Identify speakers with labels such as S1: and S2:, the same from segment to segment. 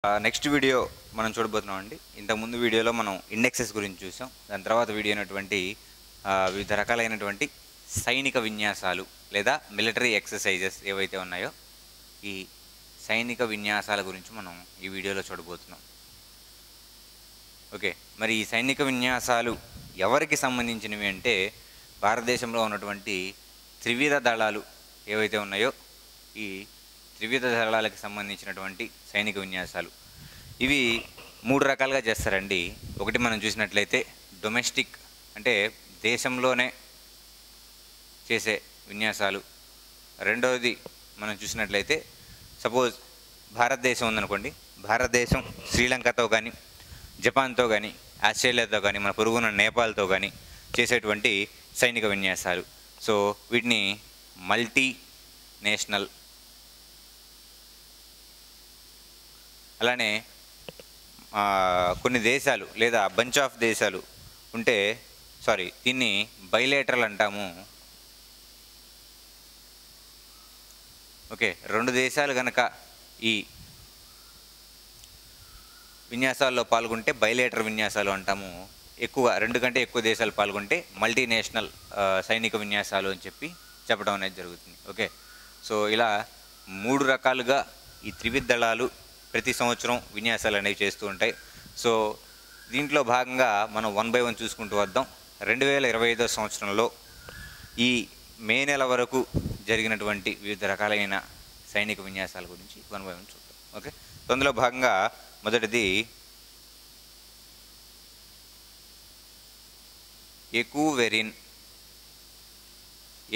S1: Next video మనం చూడబోతున్నాం అండి. ఇంతకుముందు వీడియోలో మనం ఇండెక్సెస్ గురించి చూసాం. దాని తర్వాత వీడియో అయినటువంటి వివిధ రకాలైనటువంటి సైనిక విన్యాసాలు లేదా మిలిటరీ ఎక్సర్సైజెస్ ఏవైతే ఉన్నాయో ఈ సైనిక విన్యాసాల గురించి మనం ఈ వీడియోలో చూడబోతున్నాం. ఓకే, మరి ఈ సైనిక విన్యాసాలు ఎవరికి సంబంధించినవి అంటే భారతదేశంలో ఉన్నటువంటి త్రివిధ దళాలు ఏవైతే ఉన్నాయో ఈ త్రివిధ దళాలకు సంబంధించినటువంటి సైనిక విన్యాసాలు. ఇవి 3 రకాలుగా చేస్తారండి. ఒకటి మనం చూసినట్లయితే డొమెస్టిక్ అంటే దేశంలోనే చేసే విన్యాసాలు. రెండవది మనం చూసినట్లయితే సపోజ్ భారతదేశం ఉందనుకోండి, భారతదేశం శ్రీలంకతో కానీ జపాన్తో కానీ ఆస్ట్రేలియాతో కానీ మన పొరుగున నేపాల్తో కానీ చేసేటువంటి సైనిక విన్యాసాలు. సో వీటిని మల్టీ నేషనల్. అలానే కొన్ని దేశాలు లేదా బంచ్ ఆఫ్ దేశాలు ఉంటే దీన్ని బైలేటరల్ అంటాము. ఓకే, 2 దేశాలు కనుక ఈ విన్యాసాల్లో పాల్గొంటే బైలేటరల్ విన్యాసాలు అంటాము. 2 కంటే ఎక్కువ దేశాలు పాల్గొంటే మల్టీనేషనల్ సైనిక విన్యాసాలు అని చెప్పడం అనేది జరుగుతుంది. ఓకే, సో ఇలా 3 రకాలుగా ఈ త్రివిధ దళాలు ప్రతి సంవత్సరం విన్యాసాలు అనేవి చేస్తూ ఉంటాయి. సో దీంట్లో భాగంగా మనం 1 by 1 చూసుకుంటూ వద్దాం. 2025 సంవత్సరంలో ఈ మే నెల వరకు జరిగినటువంటి వివిధ రకాలైన సైనిక విన్యాసాల గురించి 1 by 1 చూద్దాం. ఓకే, అందులో భాగంగా మొదటిది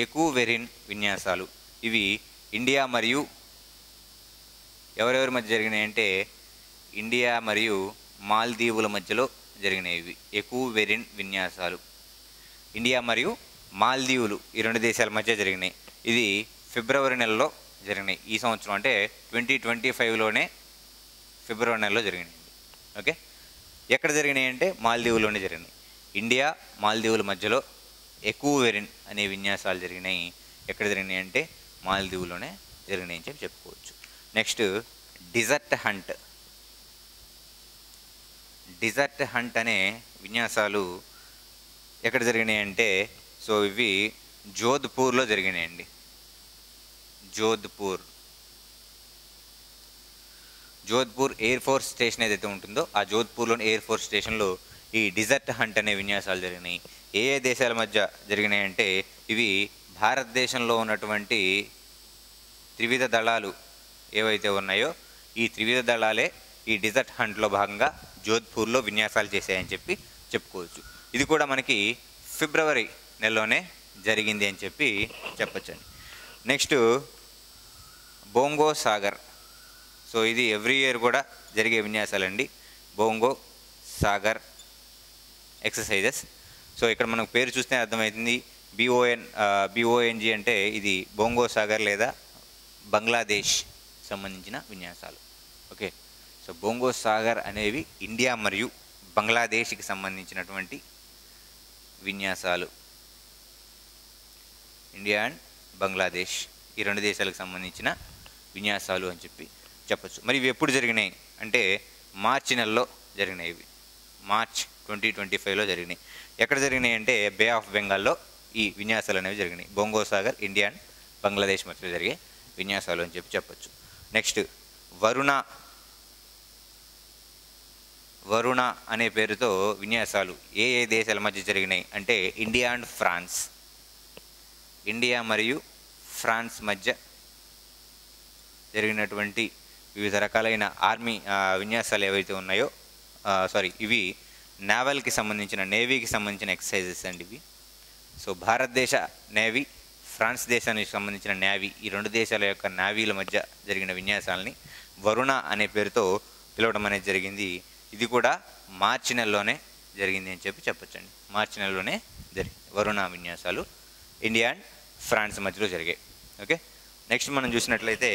S1: ఎకువెరిన్ విన్యాసాలు. ఇవి ఇండియా మరియు ఎవరెవరి మధ్య జరిగినాయి అంటే ఇండియా మరియు మాల్దీవుల మధ్యలో జరిగినాయి. ఇవి ఎకువెరిన్ విన్యాసాలు ఇండియా మరియు మాల్దీవులు ఈ 2 దేశాల మధ్య జరిగినాయి. ఇది ఫిబ్రవరి నెలలో జరిగినాయి. ఈ సంవత్సరం అంటే 2025లోనే ఫిబ్రవరి నెలలో జరిగినాయి. ఓకే, ఎక్కడ జరిగినాయి అంటే మాల్దీవుల్లోనే జరిగినాయి. ఇండియా మాల్దీవుల మధ్యలో ఎకువెరిన్ అనే విన్యాసాలు జరిగినాయి. ఎక్కడ జరిగినాయి అంటే మాల్దీవుల్లోనే జరిగినాయి అని చెప్పుకోవచ్చు. నెక్స్ట్ డిజర్ట్ హంట్ అనే విన్యాసాలు ఎక్కడ జరిగినాయి అంటే ఇవి జోధ్పూర్లో జరిగినాయండి. జోధ్పూర్ ఎయిర్ ఫోర్స్ స్టేషన్ ఏదైతే ఉంటుందో ఆ జోధ్పూర్లోని ఎయిర్ ఫోర్స్ స్టేషన్లో ఈ డిజర్ట్ హంట్ అనే విన్యాసాలు జరిగినాయి. ఏ దేశాల మధ్య జరిగినాయి అంటే ఇవి భారతదేశంలో ఉన్నటువంటి త్రివిధ దళాలు ఏవైతే ఉన్నాయో ఈ త్రివిధ దళాలే ఈ డిజర్ట్ హంట్లో భాగంగా జోధ్పూర్లో విన్యాసాలు చేశాయని చెప్పుకోవచ్చు. ఇది కూడా మనకి ఫిబ్రవరి నెలలోనే జరిగింది అని చెప్పచ్చండి. Next bongo Sagar. ఇది ఎవ్రీ ఇయర్ కూడా జరిగే విన్యాసాలండి. Bongo Sagar exercises. ఇక్కడ మనకు పేరు చూస్తే అర్థమవుతుంది. BONG అంటే ఇది బోంగో సాగర్ లేదా బంగ్లాదేశ్ సంబంధించిన విన్యాసాలు. ఓకే, సో బోంగో సాగర్ అనేవి ఇండియా మరియు బంగ్లాదేశ్కి సంబంధించినటువంటి విన్యాసాలు. ఇండియా అండ్ బంగ్లాదేశ్ ఈ 2 దేశాలకు సంబంధించిన విన్యాసాలు అని చెప్పచ్చు. మరి ఇవి ఎప్పుడు జరిగినాయి అంటే మార్చి నెలలో జరిగినాయి. ఇవి మార్చ్ 2025లో జరిగినాయి. ఎక్కడ జరిగినాయి అంటే బే ఆఫ్ బెంగాల్లో ఈ విన్యాసాలు అనేవి జరిగినాయి. Bongo Sagar India and Bangladesh మధ్యలో జరిగే విన్యాసాలు అని చెప్పచ్చు. నెక్స్ట్ వరుణ అనే పేరుతో విన్యాసాలు ఏ దేశాల మధ్య జరిగినాయి అంటే ఇండియా అండ్ ఫ్రాన్స్. ఇండియా మరియు ఫ్రాన్స్ మధ్య జరిగినటువంటి వివిధ రకాలైన ఆర్మీ విన్యాసాలు ఏవైతే ఉన్నాయో ఇవి నేవీకి సంబంధించిన ఎక్సర్సైజెస్ అండి ఇవి. సో భారతదేశ నేవీ, ఫ్రాన్స్ దేశానికి సంబంధించిన నేవీ ఈ 2 దేశాల యొక్క నేవీల మధ్య జరిగిన విన్యాసాలని వరుణ అనే పేరుతో పిలవడం అనేది జరిగింది. ఇది కూడా మార్చి నెలలోనే జరిగింది అని చెప్పచ్చండి. మార్చి నెలలోనే వరుణ విన్యాసాలు ఇండియా అండ్ ఫ్రాన్స్ మధ్యలో జరిగాయి. ఓకే, నెక్స్ట్ మనం చూసినట్లయితే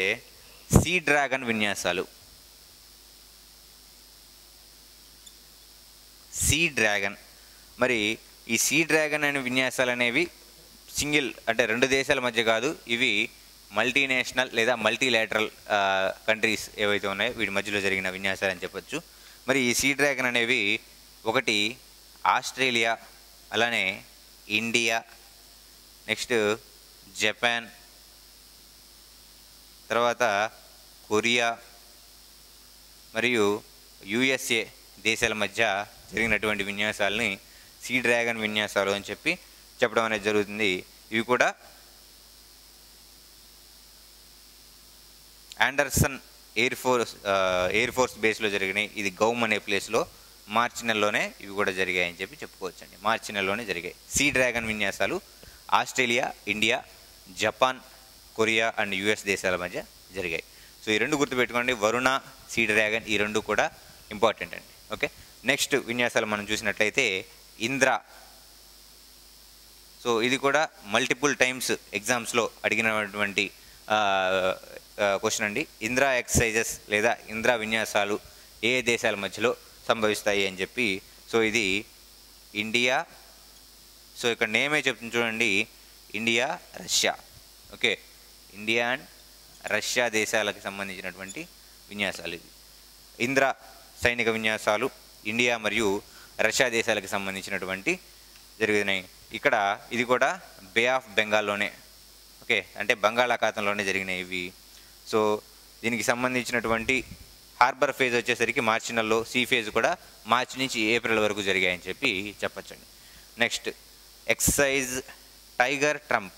S1: సీ డ్రాగన్ విన్యాసాలు. మరి ఈ సీ డ్రాగన్ అనే విన్యాసాలు అనేవి సింగిల్ అంటే 2 దేశాల మధ్య కాదు, ఇవి మల్టీనేషనల్ లేదా మల్టీలాటరల్ కంట్రీస్ ఏవైతే ఉన్నాయో వీటి మధ్యలో జరిగిన విన్యాసాలు అని చెప్పొచ్చు. మరి ఈ సీ డ్రాగన్ అనేవి ఒకటి ఆస్ట్రేలియా, అలానే ఇండియా, నెక్స్ట్ జపాన్, తర్వాత కొరియా మరియు యుఎస్ఏ దేశాల మధ్య జరిగినటువంటి విన్యాసాలని సీ డ్రాగన్ విన్యాసాలు అని చెప్పి చెప్పడం అనేది జరుగుతుంది. ఇవి కూడా ఆండర్సన్ ఎయిర్ ఫోర్స్ బేస్లో జరిగినాయి. ఇది గౌమ్ అనే ప్లేస్లో మార్చి నెలలోనే ఇవి కూడా జరిగాయని చెప్పి చెప్పుకోవచ్చండి. మార్చి నెలలోనే జరిగాయి సీ డ్రాగన్ విన్యాసాలు. Australia, India, Japan, Korea and US దేశాల మధ్య జరిగాయి. సో ఈ రెండు గుర్తుపెట్టుకోండి, వరుణ, సీ డ్రాగన్, ఈ రెండు కూడా ఇంపార్టెంట్ అండి. ఓకే, నెక్స్ట్ విన్యాసాలు మనం చూసినట్లయితే ఇంద్ర. సో ఇది కూడా మల్టిపుల్ టైమ్స్ ఎగ్జామ్స్లో అడిగినటువంటి క్వశ్చన్ అండి. ఇంద్ర ఎక్సర్సైజెస్ లేదా ఇంద్ర విన్యాసాలు ఏ దేశాల మధ్యలో సంభవిస్తాయి అని చెప్పి. సో ఇది ఇండియా, సో ఇక్కడ నేమే చెప్తుంది చూడండి, India, Russia. Okay, India and Russia దేశాలకు సంబంధించినటువంటి విన్యాసాలు ఇవి. ఇంద్ర సైనిక విన్యాసాలు ఇండియా మరియు రష్యా దేశాలకు సంబంధించినటువంటి జరిగినాయి. ఇక్కడ ఇది కూడా బే ఆఫ్ బెంగాల్లోనే, ఓకే, అంటే బంగాళాఖాతంలోనే జరిగినాయి ఇవి. సో దీనికి సంబంధించినటువంటి హార్బర్ ఫేజ్ వచ్చేసరికి మార్చి నెలలో, సీ ఫేజ్ కూడా మార్చి నుంచి ఏప్రిల్ వరకు జరిగాయని చెప్పి చెప్పచ్చండి. Next exercise Tiger Triumph.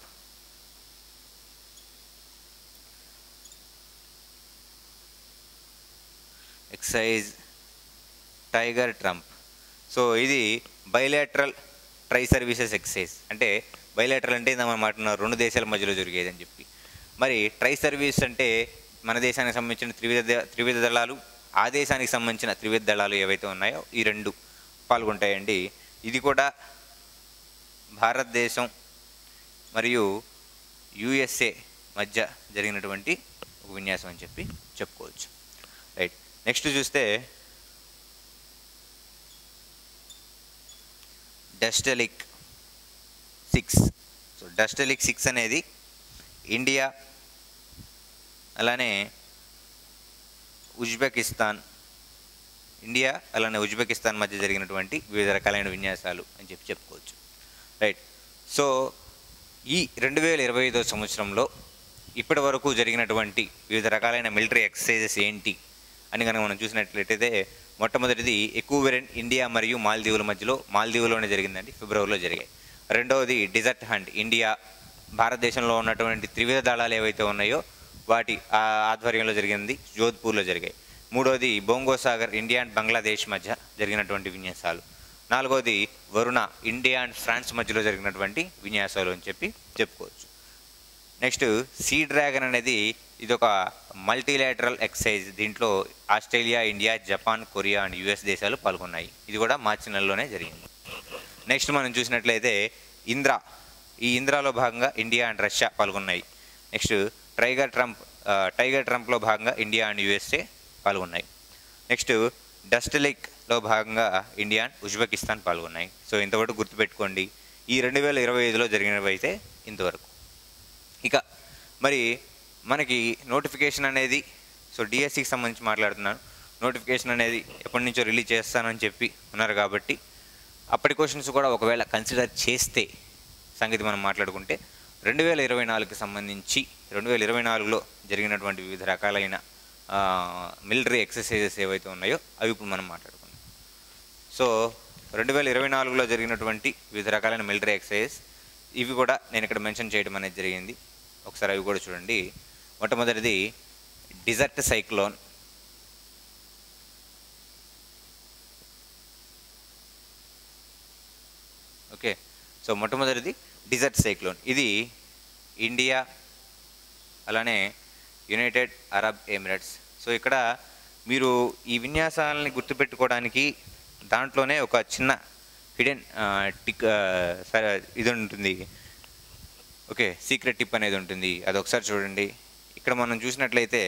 S1: Exercise Tiger Triumph. So ఇది బైలాటరల్ ట్రై సర్వీసెస్ ఎక్సైజ్. అంటే బైలాటరల్ అంటే మనం మాట్లాడుతున్న రెండు దేశాల మధ్యలో జరిగేది అని చెప్పి. మరి ట్రై సర్వీస్ అంటే మన దేశానికి సంబంధించిన త్రివిధ దళాలు, ఆ దేశానికి సంబంధించిన త్రివిధ దళాలు ఏవైతే ఉన్నాయో ఈ రెండు పాల్గొంటాయండి. ఇది కూడా భారతదేశం మరియు యుఎస్ఏ మధ్య జరిగినటువంటి ఒక విన్యాసం అని చెప్పి చెప్పుకోవచ్చు. రైట్, నెక్స్ట్ చూస్తే డస్టెలిక్ 6. సో డస్టెలిక్ 6 అనేది ఇండియా, అలానే ఉజ్బెకిస్తాన్, ఇండియా అలానే ఉజ్బెకిస్తాన్ మధ్య జరిగినటువంటి వివిధ రకాలైన విన్యాసాలు అని చెప్పి చెప్పుకోవచ్చు. రైట్, సో ఈ 2025 సంవత్సరంలో ఇప్పటి వరకు జరిగినటువంటి వివిధ రకాలైన మిలిటరీ ఎక్సర్సైజెస్ ఏంటి అని కనుక మనం చూసినట్లయితే, మొట్టమొదటిది ఎక్యూవెరెంట్ ఇండియా మరియు మాల్దీవుల మధ్యలో, మాల్దీవులోనే జరిగిందండి, ఫిబ్రవరిలో జరిగాయి. రెండవది డిజర్ట్ హంట్, ఇండియా భారతదేశంలో ఉన్నటువంటి త్రివిధ దళాలు ఏవైతే ఉన్నాయో వాటి ఆధ్వర్యంలో జరిగింది, జోధ్పూర్లో జరిగాయి. మూడవది బోంగోసాగర్, ఇండియా అండ్ బంగ్లాదేశ్ మధ్య జరిగినటువంటి విన్యాసాలు. నాలుగవది వరుణ, ఇండియా అండ్ ఫ్రాన్స్ మధ్యలో జరిగినటువంటి విన్యాసాలు అని చెప్పి చెప్పుకోవచ్చు. నెక్స్ట్ సీ డ్రాగన్ అనేది ఇది ఒక మల్టీలాటరల్ ఎక్సైజ్. దీంట్లో Australia, India, Japan, Korea and US దేశాలు పాల్గొన్నాయి. ఇది కూడా మార్చి నెలలోనే జరిగింది. నెక్స్ట్ మనం చూసినట్లయితే ఇంద్ర, ఈ ఇంద్రాలో భాగంగా ఇండియా అండ్ రష్యా పాల్గొన్నాయి. నెక్స్ట్ టైగర్ ట్రంప్లో భాగంగా ఇండియా అండ్ యుఎస్ఏ పాల్గొన్నాయి. నెక్స్ట్ డస్టెలిక్లో భాగంగా ఇండియా అండ్ ఉజ్బెకిస్తాన్ పాల్గొన్నాయి. సో ఇంతవరకు గుర్తుపెట్టుకోండి, ఈ 2025లో జరిగినవి అయితే ఇంతవరకు. ఇక మరి మనకి నోటిఫికేషన్ అనేది, సో డిఎస్సికి సంబంధించి మాట్లాడుతున్నాను, నోటిఫికేషన్ అనేది ఎప్పటి నుంచో రిలీజ్ చేస్తానని చెప్పి ఉన్నారు కాబట్టి అప్పటి క్వశ్చన్స్ కూడా ఒకవేళ కన్సిడర్ చేస్తే సంగతి మనం మాట్లాడుకుంటే 2024కి సంబంధించి 2024లో జరిగినటువంటి వివిధ రకాలైన మిలిటరీ ఎక్సర్సైజెస్ ఏవైతే ఉన్నాయో అవి ఇప్పుడు మనం మాట్లాడుకుందాం. సో 2024లో జరిగినటువంటి వివిధ రకాలైన మిలిటరీ ఎక్సర్సైజెస్ ఇవి కూడా నేను ఇక్కడ మెన్షన్ చేయడం అనేది జరిగింది. ఒకసారి అవి కూడా చూడండి. మొట్టమొదటిది డిజర్ట్ సైక్లోన్. ఓకే, సో మొట్టమొదటిది డిజర్ట్ సైక్లోన్. ఇది ఇండియా అలానే యునైటెడ్ అరబ్ ఎమిరేట్స్. సో ఇక్కడ మీరు ఈ విన్యాసాలని గుర్తుపెట్టుకోవడానికి దాంట్లోనే ఒక చిన్న హిడెన్ టిక్ ఇది ఉంటుంది, ఓకే, సీక్రెట్ టిప్ అనేది ఉంటుంది. అది ఒకసారి చూడండి. ఇక్కడ మనం చూసినట్లయితే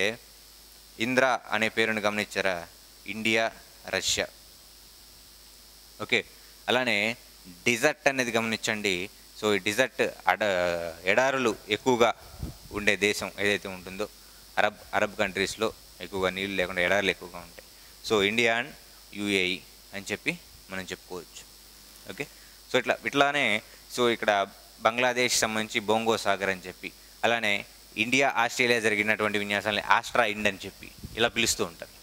S1: ఇంద్ర అనే పేరును గమనించారా, ఇండియా, రష్యా. ఓకే, అలానే డిజర్ట్ అనేది గమనించండి. సో సో ఈ డిజర్ట్ ఎడారులు ఎక్కువగా ఉండే దేశం ఏదైతే ఉంటుందో అరబ్ కంట్రీస్లో ఎక్కువగా నీళ్ళు లేకుండా ఎడారులు ఎక్కువగా ఉంటాయి. సో ఇండియా అండ్ యుఏఈ అని చెప్పి మనం చెప్పుకోవచ్చు. ఓకే, సో ఇట్లానే సో ఇక్కడ బంగ్లాదేశ్ సంబంధించి బొంగో సాగర్ అని చెప్పి, అలానే ఇండియా ఆస్ట్రేలియా జరిగినటువంటి విన్యాసాలని ఆస్ట్రా ఇండ్ అని చెప్పి ఇలా పిలుస్తూ ఉంటారు.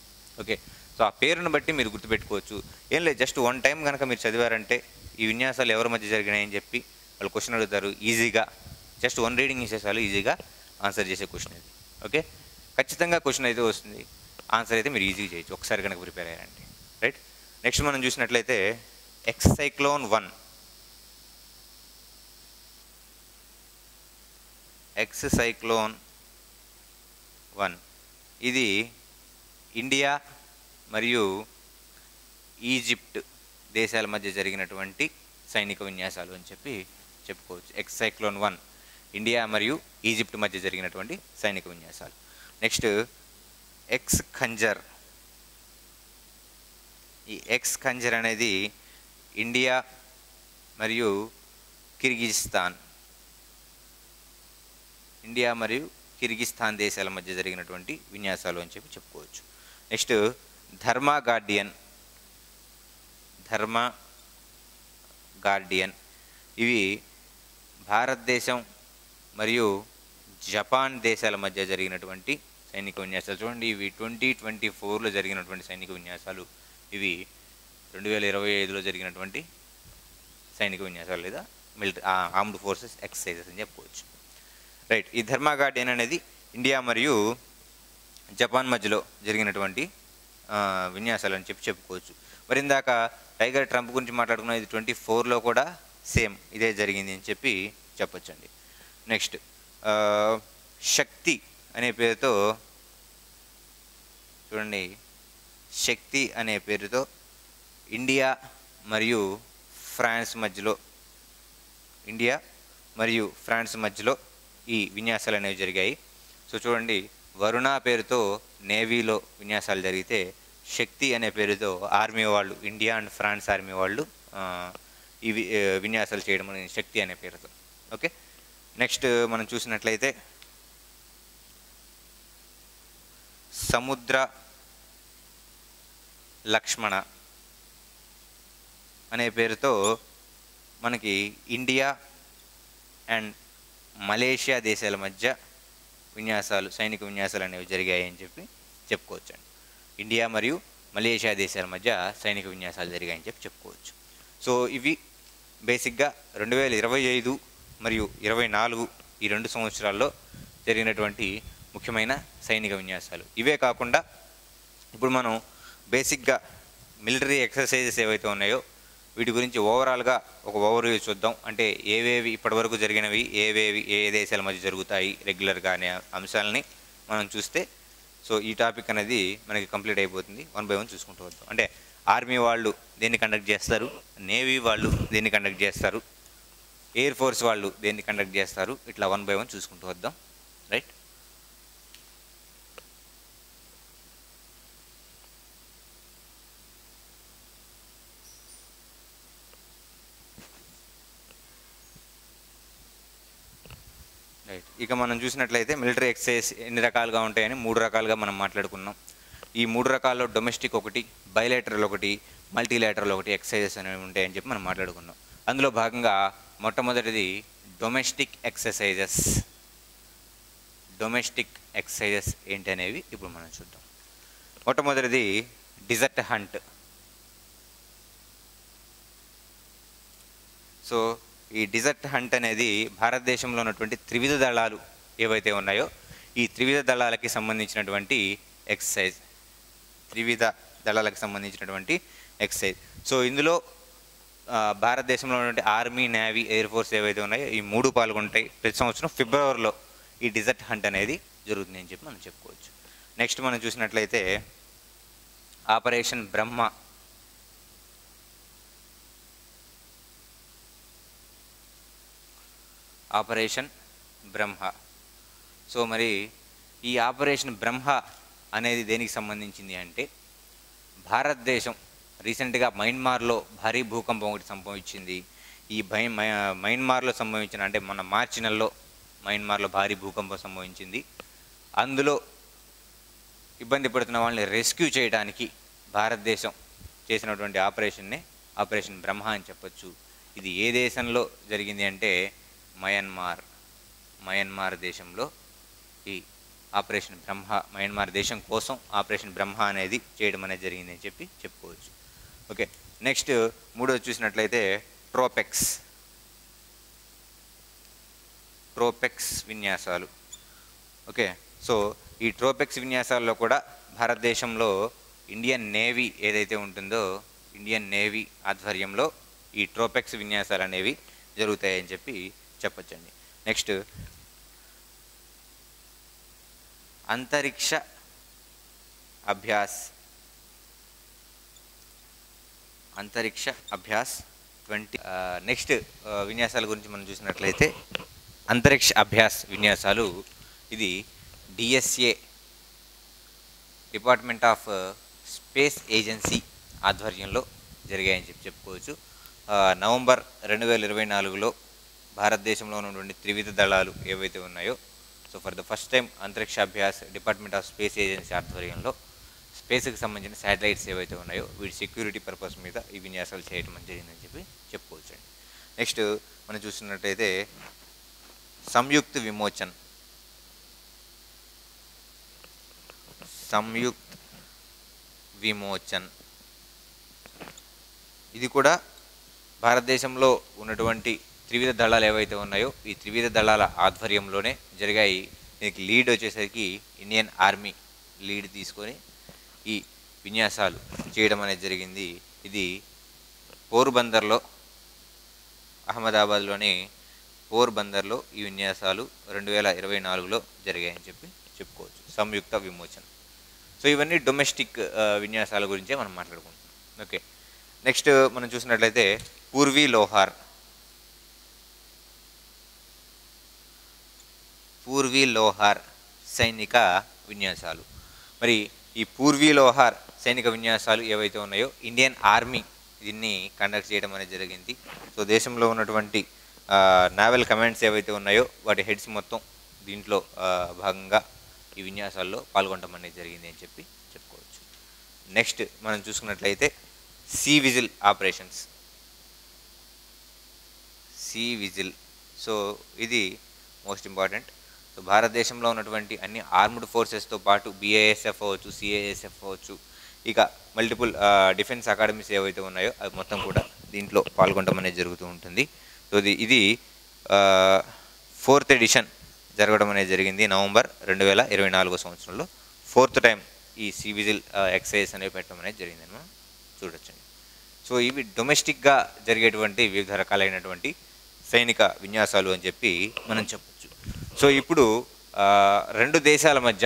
S1: ఓకే, సో ఆ పేరును బట్టి మీరు గుర్తుపెట్టుకోవచ్చు. ఏం లేదు, జస్ట్ వన్ టైం కనుక మీరు చదివారంటే ఈ విన్యాసాలు ఎవరి మధ్య జరిగినాయని చెప్పి వాళ్ళు క్వశ్చన్ అడుగుతారు. ఈజీగా జస్ట్ వన్ రీడింగ్ ఇచ్చేసాలు ఈజీగా ఆన్సర్ చేసే క్వశ్చన్ ఇది. ఓకే, ఖచ్చితంగా క్వశ్చన్ అయితే వస్తుంది, ఆన్సర్ అయితే మీరు ఈజీగా చేయొచ్చు ఒకసారి కనుక ప్రిపేర్ అయ్యారంటే. రైట్, నెక్స్ట్ మనం చూసినట్లయితే ఎక్సైక్లోన్ 1. ఎక్సైక్లోన్ 1 ఇది ఇండియా మరియు ఈజిప్ట్ దేశాల మధ్య జరిగినటువంటి సైనిక విన్యాసాలు అని చెప్పి చెప్పుకోవచ్చు. ఎక్సైక్లోన్ 1 ఇండియా మరియు ఈజిప్ట్ మధ్య జరిగినటువంటి సైనిక విన్యాసాలు. Next Ex Khanjar. ఈ ఎక్స్ ఖంజర్ అనేది ఇండియా మరియు కిర్గిజిస్తాన్ దేశాల మధ్య జరిగినటువంటి విన్యాసాలు అని చెప్పి చెప్పుకోవచ్చు. నెక్స్ట్ ధర్మా గార్డియన్ ఇవి భారతదేశం మరియు జపాన్ దేశాల మధ్య జరిగినటువంటి సైనిక విన్యాసాలు. చూడండి, ఇవి 2024లో జరిగినటువంటి సైనిక విన్యాసాలు, ఇవి 2025లో జరిగినటువంటి సైనిక విన్యాసాలు లేదా ఆర్మ్డ్ ఫోర్సెస్ ఎక్సర్సైజెస్ అని చెప్పుకోవచ్చు. రైట్, ఈ ధర్మా గార్డియన్ అనేది ఇండియా మరియు జపాన్ మధ్యలో జరిగినటువంటి విన్యాసాలు అని చెప్పి చెప్పుకోవచ్చు. మరి ఇందాక టైగర్ ట్రంప్ గురించి మాట్లాడుకున్న ఇది 24లో కూడా సేమ్ ఇదే జరిగింది అని చెప్పి చెప్పొచ్చండి. నెక్స్ట్ శక్తి అనే పేరుతో చూడండి, శక్తి అనే పేరుతో ఇండియా మరియు ఫ్రాన్స్ మధ్యలో ఈ విన్యాసాలు అనేవి జరిగాయి. సో చూడండి, వరుణ పేరుతో నేవీలో విన్యాసాలు జరిగితే శక్తి అనే పేరుతో ఆర్మీ వాళ్ళు, ఇండియా అండ్ ఫ్రాన్స్ ఆర్మీ వాళ్ళు ఈ విన్యాసాలు చేయడం అనేది శక్తి అనే పేరుతో. ఓకే, నెక్స్ట్ మనం చూసినట్లయితే సముద్ర లక్ష్మణ అనే పేరుతో మనకి ఇండియా అండ్ మలేషియా దేశాల మధ్య సైనిక విన్యాసాలు అనేవి జరిగాయి అని చెప్పి చెప్పుకోవచ్చండి. ఇండియా మరియు మలేషియా దేశాల మధ్య సైనిక విన్యాసాలు జరిగాయని చెప్పి చెప్పుకోవచ్చు. సో ఇవి బేసిక్గా 2025 మరియు 24 ఈ 2 సంవత్సరాల్లో జరిగినటువంటి ముఖ్యమైన సైనిక విన్యాసాలు. ఇవే కాకుండా ఇప్పుడు మనం బేసిక్గా మిలిటరీ ఎక్సర్సైజెస్ ఏవైతే ఉన్నాయో వీటి గురించి ఓవరాల్గా ఒక ఓవర్వ్యూ చూద్దాం. అంటే ఏవేవి ఇప్పటివరకు జరిగినవి, ఏవేవి ఏ దేశాల మధ్య జరుగుతాయి రెగ్యులర్గా అనే అంశాలని మనం చూస్తే సో ఈ టాపిక్ అనేది మనకి కంప్లీట్ అయిపోతుంది. 1 by 1 చూసుకుంటూ వద్దాం. అంటే ఆర్మీ వాళ్ళు దేన్ని కండక్ట్ చేస్తారు, నేవీ వాళ్ళు దేన్ని కండక్ట్ చేస్తారు, ఎయిర్ ఫోర్స్ వాళ్ళు దేన్ని కండక్ట్ చేస్తారు, ఇట్లా 1 by 1 చూసుకుంటూ వద్దాం. రైట్, ఇక మనం చూసినట్లయితే మిలిటరీ ఎక్సర్సైజ్ ఎన్ని రకాలుగా ఉంటాయని 3 రకాలుగా మనం మాట్లాడుకున్నాం. ఈ 3 రకాల్లో డొమెస్టిక్ ఒకటి, బైలేటరల్ ఒకటి, మల్టీలేటరల్ ఒకటి ఎక్సర్సైజెస్ అనేవి ఉంటాయని చెప్పి మనం మాట్లాడుకున్నాం. అందులో భాగంగా మొట్టమొదటిది డొమెస్టిక్ ఎక్సర్సైజెస్ ఏంటి అనేవి ఇప్పుడు మనం చూద్దాం. మొట్టమొదటిది డిజర్ట్ హంట్. సో ఈ డిజర్ట్ హంట్ అనేది భారతదేశంలో ఉన్నటువంటి త్రివిధ దళాలు ఏవైతే ఉన్నాయో ఈ త్రివిధ దళాలకి సంబంధించినటువంటి ఎక్సర్సైజ్. సో ఇందులో భారతదేశంలో ఉన్నటువంటి ఆర్మీ, నేవీ, ఎయిర్ ఫోర్స్ ఏవైతే ఉన్నాయో ఈ 3 పాల్గొంటాయి. ప్రతి సంవత్సరం ఫిబ్రవరిలో ఈ డిజర్ట్ హంట్ అనేది జరుగుతుంది అని చెప్పి మనం చెప్పుకోవచ్చు. నెక్స్ట్ మనం చూసినట్లయితే ఆపరేషన్ బ్రహ్మ. సో మరి ఈ ఆపరేషన్ బ్రహ్మ అనేది దేనికి సంబంధించింది అంటే భారతదేశం రీసెంట్గా మయన్మార్లో భారీ భూకంపం ఒకటి సంభవించింది. ఈ మయన్మార్లో సంభవించిన, అంటే మన మార్చి నెలలో మయన్మార్లో భారీ భూకంపం సంభవించింది. అందులో ఇబ్బంది పడుతున్న వాళ్ళని రెస్క్యూ చేయడానికి భారతదేశం చేసినటువంటి ఆపరేషన్ బ్రహ్మ అని చెప్పొచ్చు. ఇది ఏ దేశంలో జరిగింది అంటే మయన్మార్ దేశంలో ఈ ఆపరేషన్ బ్రహ్మ, మయన్మార్ దేశం కోసం ఆపరేషన్ బ్రహ్మ అనేది చేయడం అనేది జరిగింది అని చెప్పుకోవచ్చు. ఓకే, నెక్స్ట్ మూడోది చూసినట్లయితే ట్రోపెక్స్ విన్యాసాలు. ఓకే, సో ఈ ట్రోపెక్స్ విన్యాసాల్లో కూడా భారతదేశంలో ఇండియన్ నేవీ ఏదైతే ఉంటుందో, ఇండియన్ నేవీ ఆధ్వర్యంలో ఈ ట్రోపెక్స్ విన్యాసాలు అనేవి జరుగుతాయని చెప్పొచ్చండి. నెక్స్ట్ అంతరిక్ష అభ్యాస్ 20. నెక్స్ట్ విన్యాసాల గురించి మనం చూసినట్లయితే అంతరిక్ష అభ్యాస్ విన్యాసాలు ఇది DSA, department of space agency ఆధ్వర్యంలో జరిగాయని చెప్పుకోవచ్చు. నవంబర్ 2024లో భారతదేశంలో ఉన్నటువంటి త్రివిధ దళాలు ఏవైతే ఉన్నాయో, so for the first time Antariksh Abhyas department of space agency ఆధ్వర్యంలో స్పేస్కి సంబంధించిన శాటిలైట్స్ ఏవైతే ఉన్నాయో వీటి సెక్యూరిటీ పర్పస్ మీద ఈ విన్యాసాలు చేయడం జరిగిందని చెప్పుకోవచ్చండి. నెక్స్ట్ మనం చూసినట్టయితే సంయుక్త్ విమోచన్ ఇది కూడా భారతదేశంలో ఉన్నటువంటి త్రివిధ దళాలు ఏవైతే ఉన్నాయో ఈ త్రివిధ దళాల ఆధ్వర్యంలోనే జరిగాయి. దీనికి లీడ్ వచ్చేసరికి ఇండియన్ ఆర్మీ లీడ్ తీసుకొని ఈ విన్యాసాలు చేయడం అనేది జరిగింది. ఇది పోర్బందర్లో, అహ్మదాబాద్లోని పోర్బందర్లో ఈ విన్యాసాలు 2024లో జరిగాయని చెప్పుకోవచ్చు. సంయుక్త విమోచన్. సో ఇవన్నీ డొమెస్టిక్ విన్యాసాల గురించే మనం మాట్లాడుకుంటున్నాం. ఓకే, నెక్స్ట్ మనం చూసినట్లయితే పూర్వీ లోహార్ సైనిక విన్యాసాలు. మరి ఈ పూర్వీ లోహార్ సైనిక విన్యాసాలు ఏవైతే ఉన్నాయో ఇండియన్ ఆర్మీ దీన్ని కండక్ట్ చేయడం అనేది జరిగింది. సో దేశంలో ఉన్నటువంటి నావల్ కమాండ్స్ ఏవైతే ఉన్నాయో వాటి హెడ్స్ మొత్తం దీంట్లో భాగంగా ఈ విన్యాసాల్లో పాల్గొనడం అనేది జరిగింది అని చెప్పుకోవచ్చు. నెక్స్ట్ మనం చూసుకున్నట్లయితే సీ విజిల్ ఆపరేషన్స్. సో ఇది మోస్ట్ ఇంపార్టెంట్. సో భారతదేశంలో ఉన్నటువంటి అన్ని ఆర్మ్డ్ ఫోర్సెస్తో పాటు BISF అవ్వచ్చు, CISF అవ్వచ్చు, ఇక మల్టిపుల్ డిఫెన్స్ అకాడమీస్ ఏవైతే ఉన్నాయో అవి మొత్తం కూడా దీంట్లో పాల్గొనడం అనేది జరుగుతూ ఉంటుంది. సో ఇది 4th ఎడిషన్ జరగడం అనేది జరిగింది నవంబర్ 2024 సంవత్సరంలో. 4th టైం ఈ సీ విజిల్ ఎక్సర్సైజ్ అనేవి పెట్టడం అనేది జరిగిందని మనం చూడొచ్చండి. సో ఇవి డొమెస్టిక్గా జరిగేటువంటి వివిధ రకాలైనటువంటి సైనిక విన్యాసాలు అని మనం చెప్పొచ్చు. సో ఇప్పుడు రెండు దేశాల మధ్య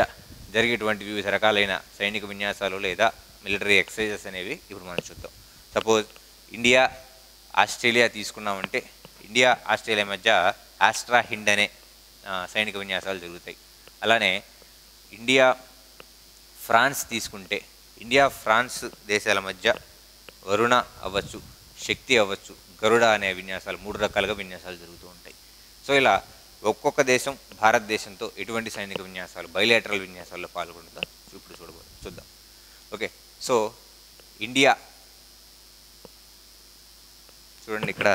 S1: జరిగేటువంటి వివిధ రకాలైన సైనిక విన్యాసాలు లేదా మిలిటరీ ఎక్సర్సైజెస్ అనేవి ఇప్పుడు మనం చూద్దాం. సపోజ్ ఇండియా ఆస్ట్రేలియా తీసుకున్నామంటే ఇండియా ఆస్ట్రేలియా మధ్య ఆస్ట్రా హిండ్ అనే సైనిక విన్యాసాలు జరుగుతాయి. అలానే ఇండియా ఫ్రాన్స్ తీసుకుంటే ఇండియా ఫ్రాన్స్ దేశాల మధ్య వరుణ అవ్వచ్చు, శక్తి అవ్వచ్చు, గరుడ అనే విన్యాసాలు 3 రకాలుగా విన్యాసాలు జరుగుతూ ఉంటాయి. సో ఇలా ఒక్కొక్క దేశం భారతదేశంతో ఎటువంటి సైనిక విన్యాసాలు బైలేటరల్ విన్యాసాల్లో పాల్గొంటుందో ఇప్పుడు చూద్దాం. ఓకే, సో ఇండియా చూడండి, ఇక్కడ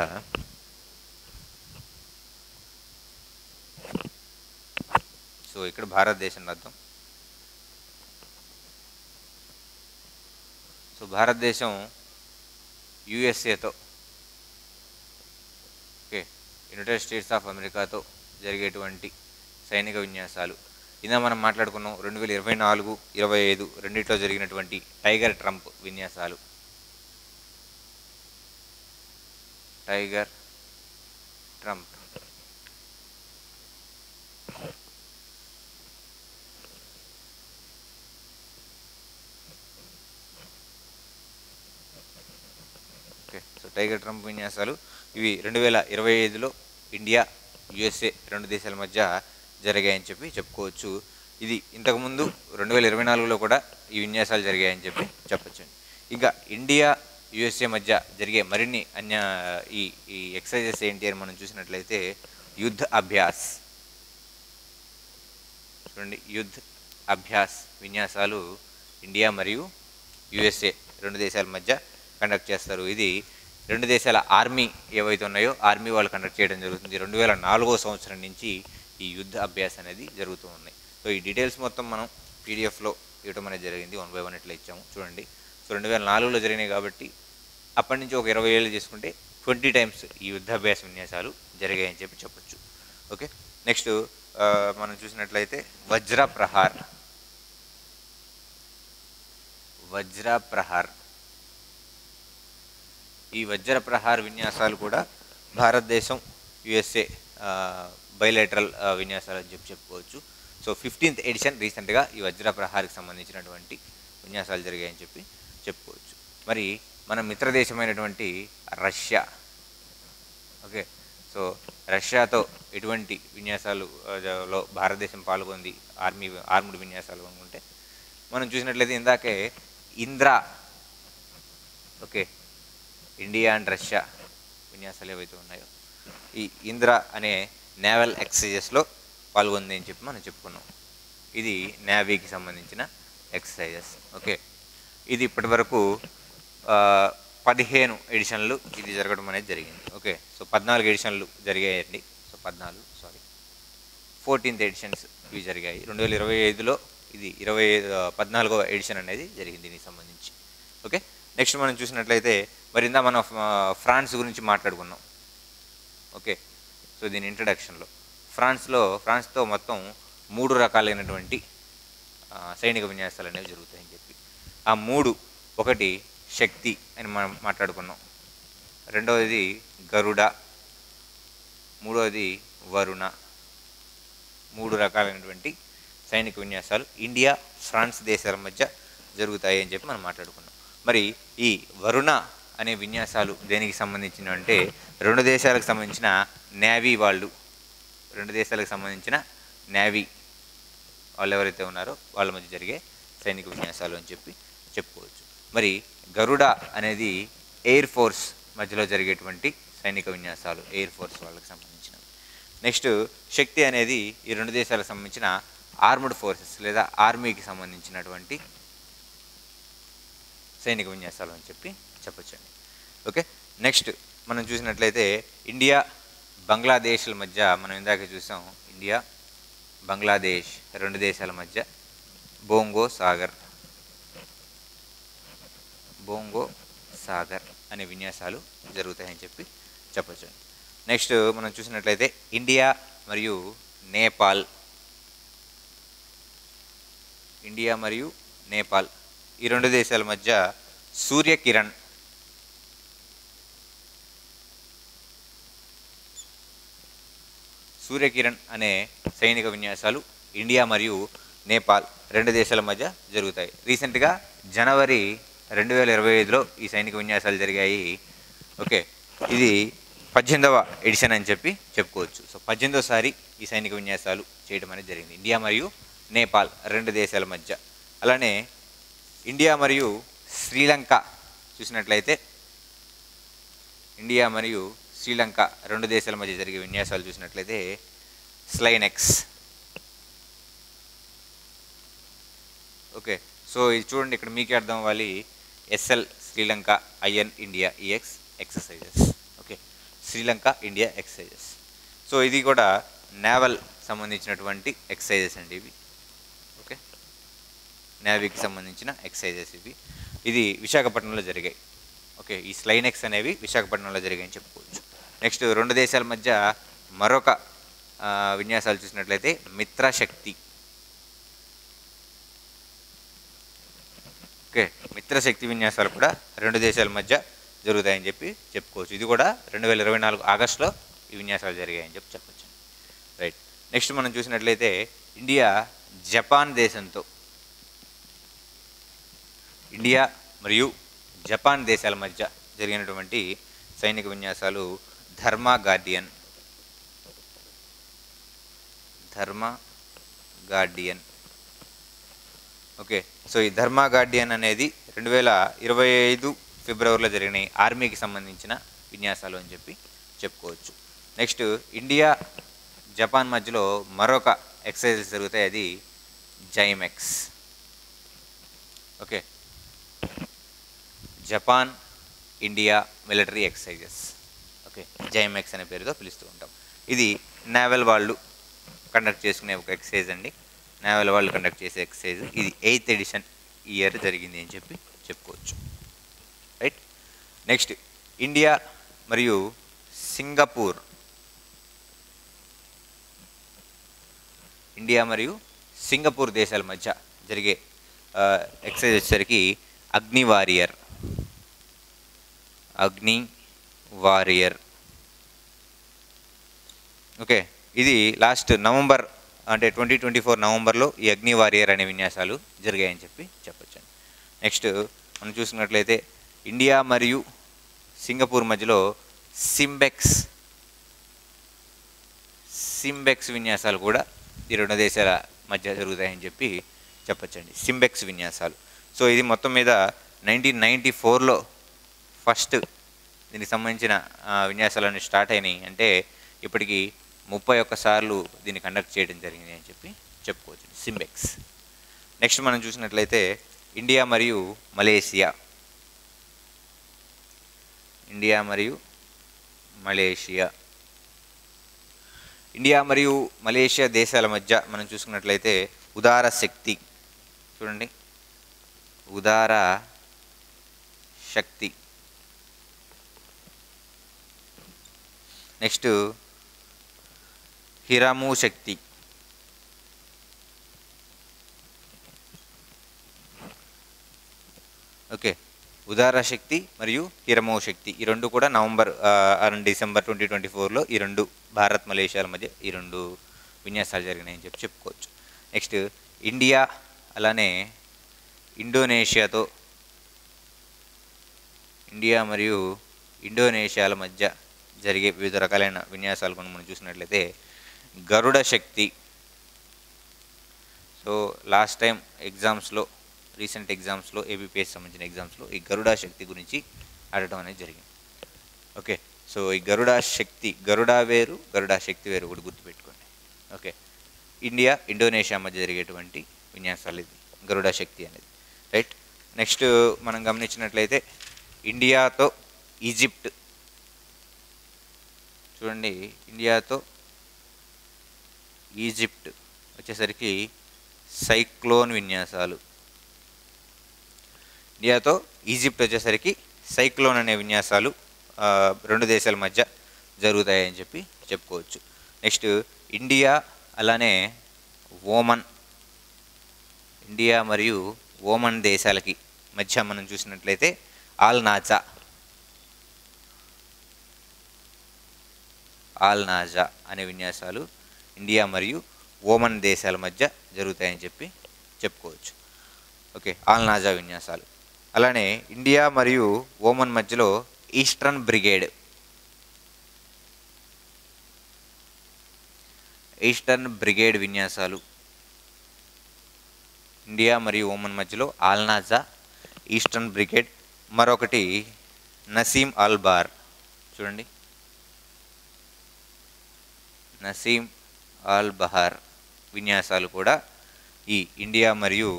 S1: సో ఇక్కడ భారతదేశం అర్థం. సో భారతదేశం యుఎస్ఏతో, ఓకే, యునైటెడ్ స్టేట్స్ ఆఫ్ అమెరికాతో జరిగేటువంటి సైనిక విన్యాసాలు ఇలా మనం మాట్లాడుకున్నాం. 2024, 2025 రెండిట్లో జరిగినటువంటి టైగర్ ట్రంప్ విన్యాసాలు. ఓకే, సో టైగర్ ట్రంప్ విన్యాసాలు ఇవి 2025లో ఇండియా USA రెండు దేశాల మధ్య జరిగాయని చెప్పుకోవచ్చు. ఇది ఇంతకుముందు 2024లో కూడా ఈ విన్యాసాలు జరిగాయని చెప్పొచ్చు. ఇంకా ఇండియా యుఎస్ఏ మధ్య జరిగే మరిన్ని ఈ ఈ ఎక్సర్సైజెస్ ఏంటి అని మనం చూసినట్లయితే యుద్ధ అభ్యాస్. చూడండి, యుద్ధ అభ్యాస్ విన్యాసాలు ఇండియా మరియు యుఎస్ఏ రెండు దేశాల మధ్య కండక్ట్ చేస్తారు. ఇది రెండు దేశాల ఆర్మీ ఏవైతే ఉన్నాయో ఆర్మీ వాళ్ళు కండక్ట్ చేయడం జరుగుతుంది. 2004వ సంవత్సరం నుంచి ఈ యుద్ధ అభ్యాస్ అనేది జరుగుతూ ఉన్నాయి. సో ఈ డీటెయిల్స్ మొత్తం మనం పీడిఎఫ్లో ఇవ్వడం అనేది జరిగింది. 1 by 1 ఇట్లా ఇచ్చాము చూడండి. సో 2004లో జరిగినాయి కాబట్టి అప్పటి నుంచి ఒక 20 ఏళ్ళు చేసుకుంటే 20 times ఈ యుద్ధాభ్యాస విన్యాసాలు జరిగాయని చెప్పొచ్చు. ఓకే, నెక్స్ట్ మనం చూసినట్లయితే వజ్ర ప్రహార్. ఈ వజ్ర ప్రహార్ విన్యాసాలు కూడా భారతదేశం యుఎస్ఏ బైలేటరల్ విన్యాసాలు అని చెప్పుకోవచ్చు. సో 15th ఎడిషన్ రీసెంట్గా ఈ వజ్ర ప్రహార్కి సంబంధించినటువంటి విన్యాసాలు జరిగాయని చెప్పుకోవచ్చు. మరి మన మిత్రదేశమైనటువంటి రష్యా, ఓకే, సో రష్యాతో ఎటువంటి విన్యాసాలలో భారతదేశం పాల్గొంది ఆర్ముడ్ విన్యాసాలు అనుకుంటే మనం చూసినట్లయితే ఇందాకే Indra, okay, India and Russia విన్యాసాలు ఏవైతే ఉన్నాయో ఈ ఇంద్రా అనే నేవల్ ఎక్సర్సైజెస్లో పాల్గొంది అని చెప్పి మనం చెప్పుకున్నాం. ఇది నేవీకి సంబంధించిన ఎక్సర్సైజెస్. ఓకే, ఇది ఇప్పటి వరకు 15 ఎడిషన్లు ఇది జరగడం అనేది జరిగింది. ఓకే, సో 14 ఎడిషన్లు జరిగాయండి. సో 14th ఎడిషన్స్ ఇవి జరిగాయి. 2025లో ఇది 14వ ఎడిషన్ అనేది జరిగింది దీనికి సంబంధించి. ఓకే, నెక్స్ట్ మనం చూసినట్లయితే మరిందా మనం ఫ్రాన్స్ గురించి మాట్లాడుకున్నాం. ఓకే, సో దీని ఇంట్రడక్షన్లో ఫ్రాన్స్తో మొత్తం 3 రకాలైనటువంటి సైనిక విన్యాసాలు అనేవి జరుగుతాయని చెప్పి ఆ 3, ఒకటి శక్తి అని మనం మాట్లాడుకున్నాం, రెండవది గరుడ, మూడవది వరుణ. 3 రకాలైనటువంటి సైనిక విన్యాసాలు ఇండియా ఫ్రాన్స్ దేశాల మధ్య జరుగుతాయి అని చెప్పి మనం మాట్లాడుకున్నాం. మరి ఈ వరుణ అనే విన్యాసాలు దేనికి సంబంధించినవి అంటే రెండు దేశాలకు సంబంధించిన నేవీ వాళ్ళు ఎవరైతే ఉన్నారో వాళ్ళ మధ్య జరిగే సైనిక విన్యాసాలు అని చెప్పుకోవచ్చు. మరి గరుడ అనేది ఎయిర్ ఫోర్స్ మధ్యలో జరిగేటువంటి సైనిక విన్యాసాలు, ఎయిర్ ఫోర్స్ వాళ్ళకి సంబంధించినవి. నెక్స్ట్ శక్తి అనేది ఈ రెండు దేశాలకు సంబంధించిన ఆర్మ్డ్ ఫోర్సెస్ లేదా ఆర్మీకి సంబంధించినటువంటి సైనిక విన్యాసాలు అని చెప్పొచ్చండి. ఓకే, నెక్స్ట్ మనం చూసినట్లయితే ఇండియా బంగ్లాదేశ్ల మధ్య మనం ఇందాక చూసాం. ఇండియా బంగ్లాదేశ్ రెండు దేశాల మధ్య బోంగో సాగర్ అనే విన్యాసాలు జరుగుతాయని చెప్పొచ్చు. నెక్స్ట్ మనం చూసినట్లయితే ఇండియా మరియు నేపాల్ ఈ రెండు దేశాల మధ్య సూర్యకిరణ్ అనే సైనిక విన్యాసాలు ఇండియా మరియు నేపాల్ రెండు దేశాల మధ్య జరుగుతాయి. రీసెంట్గా జనవరి 2025లో ఈ సైనిక విన్యాసాలు జరిగాయి. ఓకే, ఇది 18వ ఎడిషన్ అని చెప్పుకోవచ్చు. సో 18వసారి ఈ సైనిక విన్యాసాలు చేయడం అనేది జరిగింది ఇండియా మరియు నేపాల్ రెండు దేశాల మధ్య. అలానే ఇండియా మరియు శ్రీలంక చూసినట్లయితే ఇండియా మరియు శ్రీలంక రెండు దేశాల మధ్య జరిగే విన్యాసాలు చూసినట్లయితే స్లైనెక్స్. ఓకే, సో ఇది చూడండి, ఇక్కడ మీకే అర్థం అవ్వాలి. SL Sri Lanka, IN India, EX exercises. Okay, Sri Lanka India exercises. So ఇది కూడా నేవల్ సంబంధించినటువంటి ఎక్సర్సైజెస్ అండి ఇవి. ఓకే, నేవీకి సంబంధించిన ఎక్సర్సైజెస్ ఇది విశాఖపట్నంలో జరిగాయి. ఓకే, ఈ స్లైనెక్స్ అనేవి విశాఖపట్నంలో జరిగాయని చెప్పుకోవచ్చు. నెక్స్ట్ రెండు దేశాల మధ్య మరొక విన్యాసాలు చూసినట్లయితే మిత్రశక్తి. ఓకే, మిత్రశక్తి విన్యాసాలు కూడా రెండు దేశాల మధ్య జరుగుతాయని చెప్పుకోవచ్చు. ఇది కూడా 2024 ఆగస్టులో ఈ విన్యాసాలు జరిగాయని చెప్పొచ్చు. రైట్, నెక్స్ట్ మనం చూసినట్లయితే ఇండియా మరియు జపాన్ దేశాల మధ్య జరిగినటువంటి సైనిక విన్యాసాలు ధర్మా గార్డియన్. ఓకే, సో ఈ ధర్మా గార్డియన్ అనేది 2025 ఫిబ్రవరిలో జరిగినాయి. ఆర్మీకి సంబంధించిన విన్యాసాలు అని చెప్పి చెప్పుకోవచ్చు. నెక్స్ట్ ఇండియా జపాన్ మధ్యలో మరొక ఎక్సర్సైజెస్ జరుగుతాయి, అది JIMEX. Okay, Japan India military exercises. Okay, JIMEX అనే పేరుతో పిలుస్తూ ఉంటాం. ఇది నేవల్ వాళ్ళు కండక్ట్ చేసుకునే ఒక ఎక్సర్సైజ్ అండి. నేవల్ వాళ్ళు కండక్ట్ చేసే ఎక్సర్సైజ్. ఇది 8th ఎడిషన్ ఇయర్ జరిగింది అని చెప్పి చెప్పుకోవచ్చు. రైట్. నెక్స్ట్ ఇండియా మరియు సింగపూర్. ఇండియా మరియు సింగపూర్ దేశాల మధ్య జరిగే ఎక్సర్సైజ్ వచ్చేసరికి అగ్ని వారియర్. అగ్ని వారియర్. ఓకే, ఇది లాస్ట్ నవంబర్ అంటే 2024 నవంబర్లో ఈ అగ్ని వారియర్ అనే విన్యాసాలు జరిగాయని చెప్పి చెప్పొచ్చు. నెక్స్ట్ మనం చూసుకున్నట్లయితే ఇండియా మరియు సింగపూర్ మధ్యలో సింబెక్స్ విన్యాసాలు కూడా ఈ రెండు దేశాల మధ్య జరుగుతాయని చెప్పి చెప్పచ్చండి. సింబెక్స్ విన్యాసాలు. సో ఇది మొత్తం మీద 1994లో ఫస్ట్ దీనికి సంబంధించిన విన్యాసాలన్నీ స్టార్ట్ అయినాయి. అంటే ఇప్పటికి 31 సార్లు దీన్ని కండక్ట్ చేయడం జరిగింది అని చెప్పి చెప్పుకోవచ్చు. సింబెక్స్. నెక్స్ట్ మనం చూసినట్లయితే ఇండియా మరియు మలేషియా. ఇండియా మరియు మలేషియా. ఇండియా మరియు మలేషియా దేశాల మధ్య మనం చూసుకున్నట్లయితే ఉదార శక్తి. చూడండి, ఉదార శక్తి. నెక్స్ట్ హిరము శక్తి. ఓకే, ఉదార శక్తి మరియు హిరమో శక్తి ఈ రెండు కూడా డిసెంబర్ 2024లో ఈ రెండు భారత్ మలేషియాల మధ్య ఈ రెండు విన్యాసాలు జరిగినాయని చెప్పి చెప్పుకోవచ్చు. నెక్స్ట్ ఇండియా అలానే ఇండియా మరియు ఇండోనేషియాల మధ్య జరిగే వివిధ రకాలైన విన్యాసాలు కొన్ని మనం చూసినట్లయితే గరుడ శక్తి. సో లాస్ట్ టైం ఎగ్జామ్స్లో, రీసెంట్ ఎగ్జామ్స్లో, ఏబిపిఎస్ సంబంధించిన ఎగ్జామ్స్లో ఈ గరుడ శక్తి గురించి అడగడం అనేది జరిగింది. ఓకే, సో ఈ గరుడ శక్తి, గరుడ వేరు గరుడ శక్తి వేరు కూడా గుర్తుపెట్టుకోండి. ఓకే, ఇండియా ఇండోనేషియా మధ్య జరిగేటువంటి విన్యాసాలు ఇది గరుడ శక్తి అనేది. రైట్. నెక్స్ట్ మనం గమనించినట్లయితే ఇండియాతో ఈజిప్ట్. చూడండి, ఇండియాతో ఈజిప్ట్ వచ్చేసరికి సైక్లోన్ విన్యాసాలు. ఇండియాతో ఈజిప్ట్ వచ్చేసరికి సైక్లోన్ అనే విన్యాసాలు రెండు దేశాల మధ్య జరుగుతాయని చెప్పి చెప్పుకోవచ్చు. నెక్స్ట్ ఇండియా అలానే ఓమన్. ఇండియా మరియు ఓమన్ దేశాలకి మధ్య మనం చూసినట్లయితే ఆల్ నాజా అనే విన్యాసాలు ఇండియా మరియు ఓమన్ దేశాల మధ్య జరుగుతాయని చెప్పి చెప్పుకోవచ్చు. ఓకే, ఆల్ నాజా విన్యాసాలు. అలానే ఇండియా మరియు ఓమన్ మధ్యలో ఈస్టర్న్ బ్రిగేడ్ విన్యాసాలు. ఇండియా మరియు ఓమన్ మధ్యలో ఆల్ నాజా, ఈస్టర్న్ బ్రిగేడ్. మరొకటి నసీం అల్ బార్. చూడండి, నసీం అల్ బహార్ విన్యాసాలు కూడా ఈ ఇండియా మరియు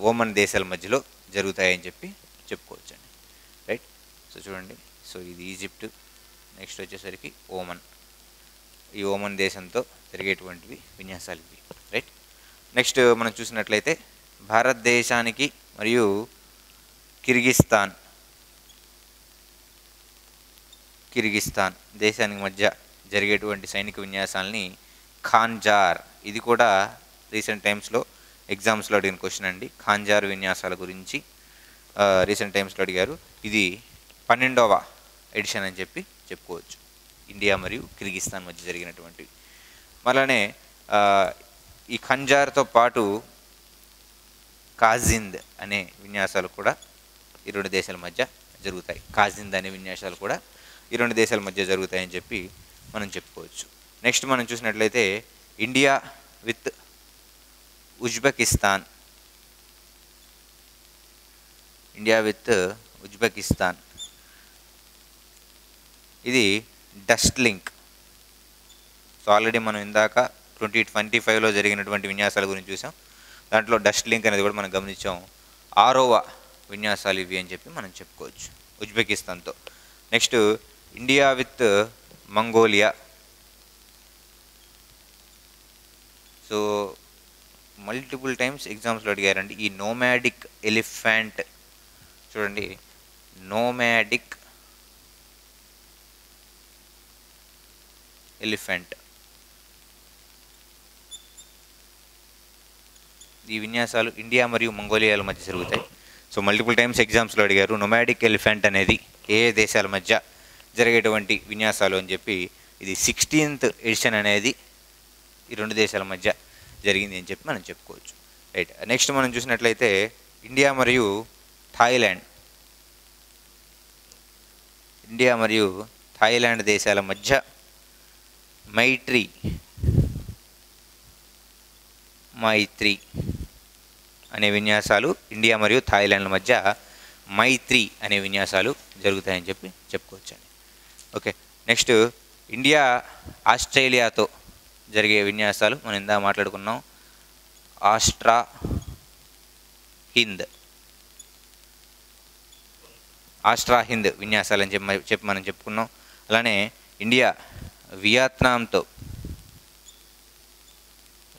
S1: ఓమన్ దేశాల మధ్యలో జరుగుతాయని చెప్పి చెప్పుకోవచ్చండి. రైట్. సో చూడండి, సో ఇది ఈజిప్ట్, నెక్స్ట్ వచ్చేసరికి ఓమన్. ఈ ఓమన్ దేశంతో జరిగేటువంటివి విన్యాసాలు ఇవి. రైట్. నెక్స్ట్ మనం చూసినట్లయితే భారతదేశానికి మరియు కిర్గిస్తాన్ దేశానికి మధ్య జరిగేటువంటి సైనిక విన్యాసాలని ఖాంజార్. ఇది కూడా రీసెంట్ టైమ్స్లో ఎగ్జామ్స్లో అడిగిన క్వశ్చన్ అండి. ఖాంజార్ విన్యాసాల గురించి రీసెంట్ టైమ్స్లో అడిగారు. ఇది 12వ ఎడిషన్ అని చెప్పి చెప్పుకోవచ్చు, ఇండియా మరియు కిర్గిస్తాన్ మధ్య జరిగినటువంటివి. మళ్ళనే ఈ ఖంజార్తో పాటు కాజింద్ అనే విన్యాసాలు కూడా ఈ రెండు దేశాల మధ్య జరుగుతాయి. కాజింద్ అనే విన్యాసాలు కూడా ఈ రెండు దేశాల మధ్య జరుగుతాయని చెప్పి మనం చెప్పుకోవచ్చు. నెక్స్ట్ మనం చూసినట్లయితే ఇండియా విత్ ఉజ్బెకిస్తాన్. ఇది డస్ట్ లింక్. సో ఆల్రెడీ మనం ఇందాక 2025లో జరిగినటువంటి విన్యాసాల గురించి చూసాం. దాంట్లో డస్ట్ లింక్ అనేది కూడా మనం గమనించాం. 6వ విన్యాసాలు ఇవి అని చెప్పి మనం చెప్పుకోవచ్చు ఉజ్బెకిస్తాన్తో. Next India with Mongolia. So multiple times ఎగ్జామ్స్లో అడిగారండి ఈ నోమాడిక్ ఎలిఫెంట్. చూడండి, నోమాడిక్ ఎలిఫెంట్. ఈ విన్యాసాలు ఇండియా మరియు మంగోలియాల మధ్య జరుగుతాయి. సో మల్టిపుల్ టైమ్స్ ఎగ్జామ్స్లో అడిగారు నొమాడిక్ ఎలిఫెంట్ అనేది ఏ దేశాల మధ్య జరిగేటువంటి విన్యాసాలు అని చెప్పి. ఇది 16th ఎడిషన్ అనేది ఈ రెండు దేశాల మధ్య జరిగింది అని చెప్పి మనం చెప్పుకోవచ్చు. రైట్, నెక్స్ట్ మనం చూసినట్లయితే ఇండియా మరియు థాయిలాండ్. ఇండియా మరియు థాయిలాండ్ దేశాల మధ్య మైత్రి అనే విన్యాసాలు, ఇండియా మరియు థాయిలాండ్ల మధ్య మైత్రి అనే విన్యాసాలు జరుగుతాయని చెప్పి చెప్పుకోవచ్చండి. ఓకే, నెక్స్ట్ ఇండియా ఆస్ట్రేలియాతో జరిగే విన్యాసాలు మనం ఇందా మాట్లాడుకున్నాం. ఆస్ట్రా హింద్ విన్యాసాలు అని చెప్పి మనం చెప్పుకున్నాం. అలానే ఇండియా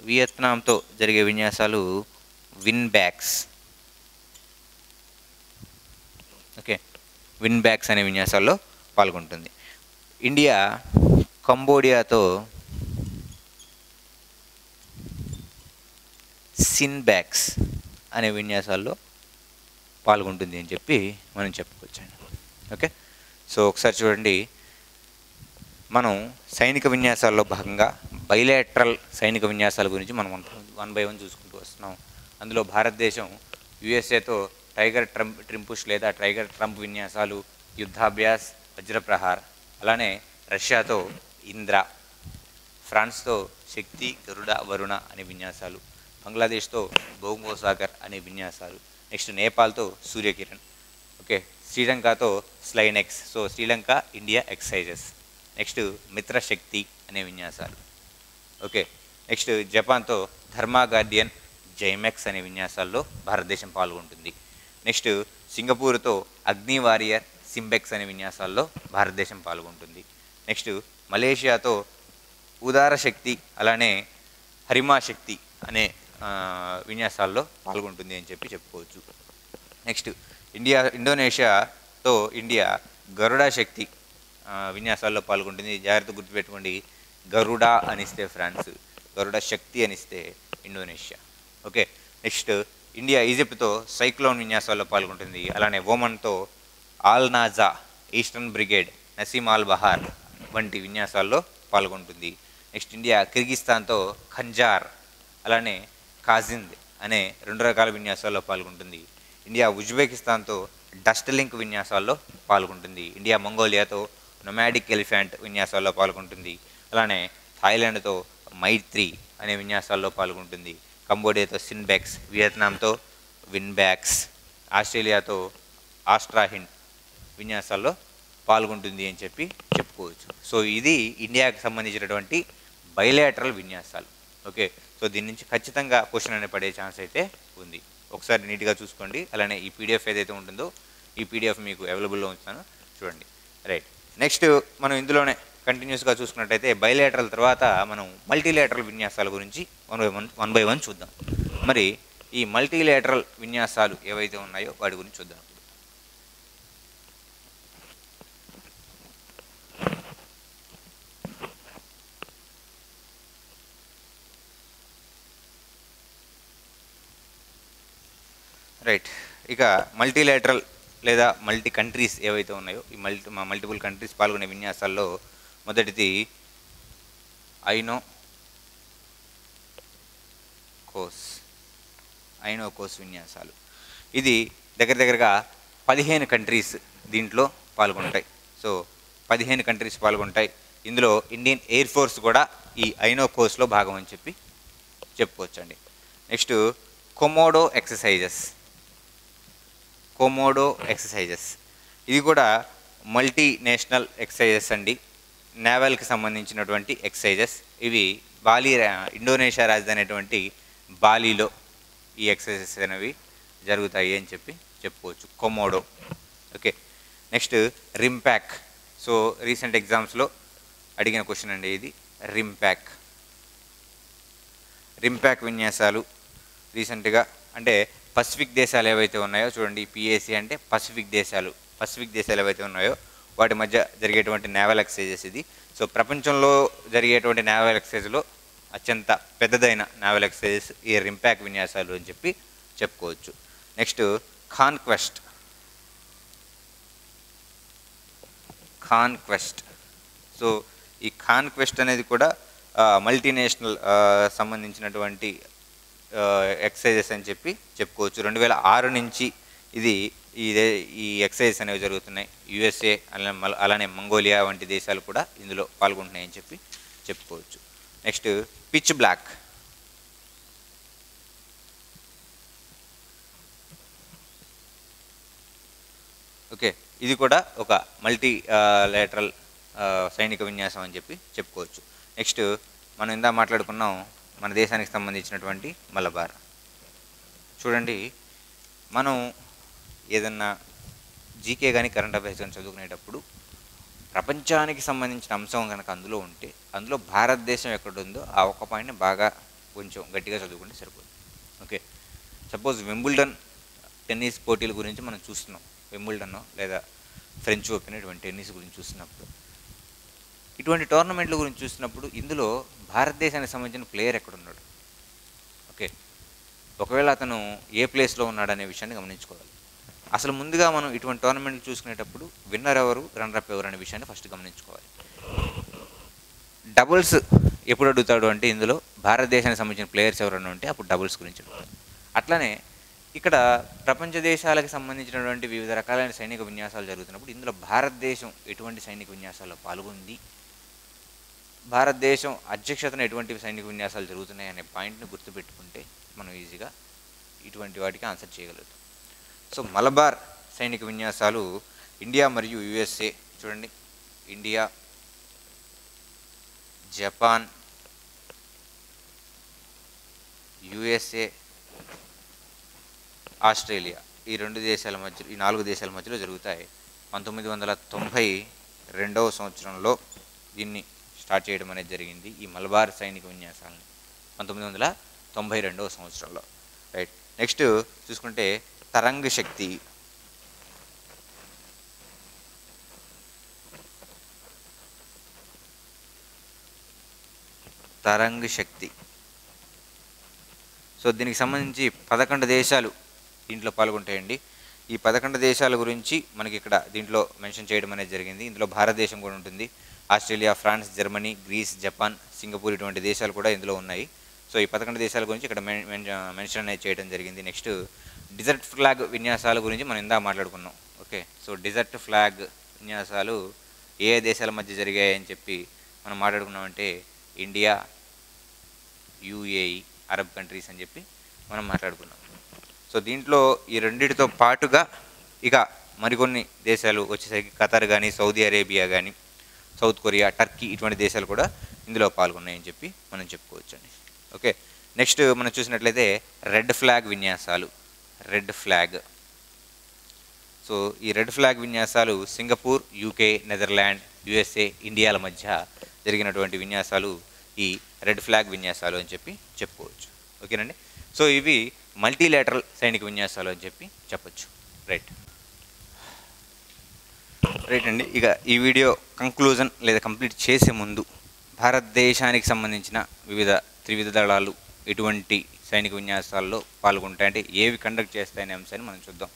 S1: వియత్నాంతో జరిగే విన్యాసాలు విన్బ్యాక్స్. ఓకే, విన్బ్యాక్స్ అనే విన్యాసాల్లో పాల్గొంటుంది. ఇండియా కంబోడియాతో సిన్బ్యాక్స్ అనే విన్యాసాల్లో పాల్గొంటుంది అని చెప్పి మనం చెప్పుకోవచ్చండి. ఓకే, సో ఒకసారి చూడండి, మనం సైనిక విన్యాసాల్లో భాగంగా బైలాటరల్ సైనిక విన్యాసాల గురించి మనం 1 by 1 చూసుకుంటూ వస్తున్నాం. అందులో భారతదేశం యుఎస్ఏతో టైగర్ ట్రింపుష్ లేదా టైగర్ ట్రంప్ విన్యాసాలు, యుద్ధాభ్యాస్, వజ్రప్రహార్. అలానే రష్యాతో ఇంద్ర, ఫ్రాన్స్తో శక్తి, గరుడ, వరుణ అనే విన్యాసాలు, బంగ్లాదేశ్తో బోంగోసాగర్ అనే విన్యాసాలు, నెక్స్ట్ నేపాల్తో సూర్యకిరణ్. ఓకే, శ్రీలంకతో SLINEX. So Sri Lanka India exercises. Next Mitra Shakti అనే విన్యాసాలు. ఓకే, నెక్స్ట్ జపాన్తో ధర్మా గార్డియన్, జైమెక్స్ అనే విన్యాసాల్లో భారతదేశం పాల్గొంటుంది. నెక్స్ట్ సింగపూర్తో అగ్ని వారియర్, సింబెక్స్ అనే విన్యాసాల్లో భారతదేశం పాల్గొంటుంది. నెక్స్ట్ మలేషియాతో ఉదార శక్తి అలానే హరిమా శక్తి అనే విన్యాసాల్లో పాల్గొంటుంది అని చెప్పి చెప్పుకోవచ్చు. నెక్స్ట్ ఇండోనేషియాతో ఇండియా గరుడ శక్తి విన్యాసాల్లో పాల్గొంటుంది. జాగ్రత్త గుర్తుపెట్టుకోండి, గరుడ అనిస్తే ఫ్రాన్స్, గరుడ శక్తి అనిస్తే ఇండోనేషియా. ఓకే, నెక్స్ట్ ఇండియా ఈజిప్ట్తో సైక్లోన్ విన్యాసాల్లో పాల్గొంటుంది. అలానే ఓమన్తో Al Najah, Eastern Brigade, Naseem Al Bahr వంటి విన్యాసాల్లో పాల్గొంటుంది. నెక్స్ట్ ఇండియా కిర్గిస్తాన్తో ఖంజార్ అలానే కాజింద్ అనే 2 రకాల విన్యాసాల్లో పాల్గొంటుంది. ఇండియా ఉజ్బెకిస్తాన్తో డస్ట్ లింక్ విన్యాసాల్లో పాల్గొంటుంది. ఇండియా మంగోలియాతో నొమాడిక్ ఎలిఫెంట్ విన్యాసాల్లో పాల్గొంటుంది. అలానే థాయిలాండ్తో మైత్రి అనే విన్యాసాల్లో పాల్గొంటుంది. కంబోడియాతో సిన్బెక్స్, వియత్నాంతో విన్బ్యాక్స్, ఆస్ట్రేలియాతో ఆస్ట్రాహిండ్ విన్యాసాల్లో పాల్గొంటుంది అని చెప్పి చెప్పుకోవచ్చు. సో ఇది ఇండియాకి సంబంధించినటువంటి బైలాటరల్ విన్యాసాలు. ఓకే, సో దీని నుంచి ఖచ్చితంగా క్వశ్చన్ అనేది పడే ఛాన్స్ అయితే ఉంది. ఒకసారి నీట్గా చూసుకోండి. అలానే ఈ పీడిఎఫ్ ఏదైతే ఉంటుందో ఈ పీడిఎఫ్ మీకు అవైలబుల్లో ఉంచుతాను, చూడండి. రైట్, నెక్స్ట్ మనం ఇందులోనే కంటిన్యూస్గా చూసుకున్నట్టయితే బైలాటరల్ తర్వాత మనం మల్టీలేటరల్ విన్యాసాల గురించి 1 by 1 చూద్దాం. మరి ఈ మల్టీలేటరల్ విన్యాసాలు ఏవైతే ఉన్నాయో వాటి గురించి చూద్దాం. రైట్, ఇక మల్టీలేటరల్ లేదా మల్టీ కంట్రీస్ ఏవైతే ఉన్నాయో ఈ మల్టిపుల్ కంట్రీస్ పాల్గొనే విన్యాసాల్లో మొదటిది ఐనోకోస్ విన్యాసాలు. ఇది దగ్గరగా 15 కంట్రీస్ దీంట్లో పాల్గొంటాయి. So 15 countries పాల్గొంటాయి. ఇందులో ఇండియన్ ఎయిర్ ఫోర్స్ కూడా ఈ ఐనోకోస్లో భాగం అని చెప్పి చెప్పుకోవచ్చండి. Next Komodo exercises. Komodo exercises. ఇది కూడా మల్టీనేషనల్ ఎక్సర్సైజెస్ అండి. నేవల్కి సంబంధించినటువంటి ఎక్సర్సైజెస్. ఇవి ఇండోనేషియా రాజధాని అయినటువంటి బాలీలో ఈ ఎక్సర్సైజెస్ అనేవి జరుగుతాయి అని చెప్పుకోవచ్చు. Komodo. Okay, next RIMPAC. So recent ఎగ్జామ్స్లో అడిగిన క్వశ్చన్ అండి ఇది. రింపాక్ విన్యాసాలు రీసెంట్గా, అంటే పసిఫిక్ దేశాలు ఏవైతే ఉన్నాయో చూడండి, పిఏసి అంటే పసిఫిక్ దేశాలు ఏవైతే ఉన్నాయో వాటి మధ్య జరిగేటువంటి నేవల్ ఎక్సర్సైజెస్ ఇది. సో ప్రపంచంలో జరిగేటువంటి నేవల్ ఎక్సర్సైజ్లో అత్యంత పెద్దదైన నేవల్ ఎక్సర్సైజెస్ ఈ రింపాక్ విన్యాసాలు అని చెప్పుకోవచ్చు. Next conquest. సో ఈ కాన్క్వెస్ట్ అనేది కూడా మల్టీనేషనల్ సంబంధించినటువంటి ఎక్సర్సైజెస్ అని చెప్పుకోవచ్చు. 2006 నుంచి ఈ ఎక్సర్సైజెస్ అనేవి జరుగుతున్నాయి. యుఎస్ఏ అలానే మంగోలియా వంటి దేశాలు కూడా ఇందులో పాల్గొంటున్నాయని చెప్పుకోవచ్చు. Next pitch black. ఓకే, ఇది కూడా ఒక మల్టీ లేటరల్ సైనిక విన్యాసం అని చెప్పుకోవచ్చు. నెక్స్ట్ మనం ఇందా మాట్లాడుకున్నాం మన దేశానికి సంబంధించినటువంటి మలబార్. చూడండి, మనం ఏదన్నా జీకే కానీ కరెంట్ అఫైర్స్ కానీ చదువుకునేటప్పుడు ప్రపంచానికి సంబంధించిన అంశం కనుక అందులో ఉంటే అందులో భారతదేశం ఎక్కడుందో ఆ ఒక్క పాయింట్ని బాగా కొంచెం గట్టిగా చదువుకుంటే సరిపోతుంది. ఓకే, సపోజ్ వింబుల్డన్ టెన్నిస్ పోటీల గురించి మనం చూస్తున్నాం. వింబుల్డన్ లేదా ఫ్రెంచ్ ఓపెన్ ఇటువంటి టెన్నిస్ గురించి చూస్తున్నప్పుడు, ఇటువంటి టోర్నమెంట్ల గురించి చూసినప్పుడు ఇందులో భారతదేశానికి సంబంధించిన ప్లేయర్ ఎక్కడున్నాడు, ఓకే, ఒకవేళ అతను ఏ ప్లేస్లో ఉన్నాడనే విషయాన్ని గమనించుకోవాలి. అసలు ముందుగా మనం ఇటువంటి టోర్నమెంట్లు చూసుకునేటప్పుడు విన్నర్ ఎవరు, రన్నర్ అప్ ఎవరు అనే విషయాన్ని ఫస్ట్ గమనించుకోవాలి. డబుల్స్ ఎప్పుడు అడుగుతాడు అంటే ఇందులో భారతదేశానికి సంబంధించిన ప్లేయర్స్ ఎవరైనా ఉంటే అప్పుడు డబుల్స్ గురించి అడుగుతాడు. అట్లానే ఇక్కడ ప్రపంచ దేశాలకు సంబంధించినటువంటి వివిధ రకాలైన సైనిక విన్యాసాలు జరుగుతున్నప్పుడు ఇందులో భారతదేశం ఎటువంటి సైనిక విన్యాసాల్లో పాల్గొంది, భారతదేశం అధ్యక్షతన ఎటువంటి సైనిక విన్యాసాలు జరుగుతున్నాయి అనే పాయింట్ని గుర్తుపెట్టుకుంటే మనం ఈజీగా ఇటువంటి వాటికి ఆన్సర్ చేయగలుగుతాం. సో మలబార్ సైనిక విన్యాసాలు ఇండియా మరియు యుఎస్ఏ. చూడండి, ఇండియా, జపాన్, యుఎస్ఏ, ఆస్ట్రేలియా, ఈ 4 దేశాల మధ్యలో జరుగుతాయి. 1992వ సంవత్సరంలో దీన్ని స్టార్ట్ చేయడం అనేది జరిగింది, ఈ మలబార్ సైనిక విన్యాసాలను 1992వ సంవత్సరంలో. రైట్, నెక్స్ట్ చూసుకుంటే తరంగ్ శక్తి. సో దీనికి సంబంధించి 11 దేశాలు దీంట్లో పాల్గొంటాయండి. ఈ 11 దేశాల గురించి మనకి ఇక్కడ దీంట్లో మెన్షన్ చేయడం అనేది జరిగింది. ఇందులో భారతదేశం కూడా ఉంటుంది. Australia, France, Germany, Greece, Japan, Singapore ఇటువంటి దేశాలు కూడా ఇందులో ఉన్నాయి. సో ఈ 11 దేశాల గురించి ఇక్కడ మెన్షన్ అనేది చేయడం జరిగింది. నెక్స్ట్ డిజర్ట్ ఫ్లాగ్ విన్యాసాల గురించి మనం ఇందా మాట్లాడుకున్నాం. ఓకే, సో డిజర్ట్ ఫ్లాగ్ విన్యాసాలు ఏ దేశాల మధ్య జరిగాయని మనం మాట్లాడుకున్నామంటే ఇండియా, యుఏఈ, అరబ్ కంట్రీస్ అని మనం మాట్లాడుకున్నాం. సో దీంట్లో ఈ రెండింటితో పాటుగా ఇక మరికొన్ని దేశాలు వచ్చేసరికి ఖతర్ కానీ, సౌదీ అరేబియా కానీ, సౌత్ కొరియా, టర్కీ ఇటువంటి దేశాలు కూడా ఇందులో పాల్గొన్నాయని మనం చెప్పుకోవచ్చండి. ఓకే, నెక్స్ట్ మనం చూసినట్లయితే రెడ్ ఫ్లాగ్ విన్యాసాలు. సో ఈ రెడ్ ఫ్లాగ్ విన్యాసాలు సింగపూర్, యూకే, నెదర్లాండ్, యుఎస్ఏ, ఇండియాల మధ్య జరిగినటువంటి విన్యాసాలు ఈ రెడ్ ఫ్లాగ్ విన్యాసాలు అని చెప్పుకోవచ్చు. ఓకేనండి, సో ఇవి మల్టీలేటరల్ సైనిక విన్యాసాలు అని చెప్పచ్చు. రైట్ అండి, ఇక ఈ వీడియో కంక్లూజన్ లేదా కంప్లీట్ చేసే ముందు భారతదేశానికి సంబంధించిన త్రివిధ దళాలు ఎటువంటి సైనిక విన్యాసాల్లో పాల్గొంటాయంటే ఏవి కండక్ట్ చేస్తాయనే అంశాన్ని మనం చూద్దాం.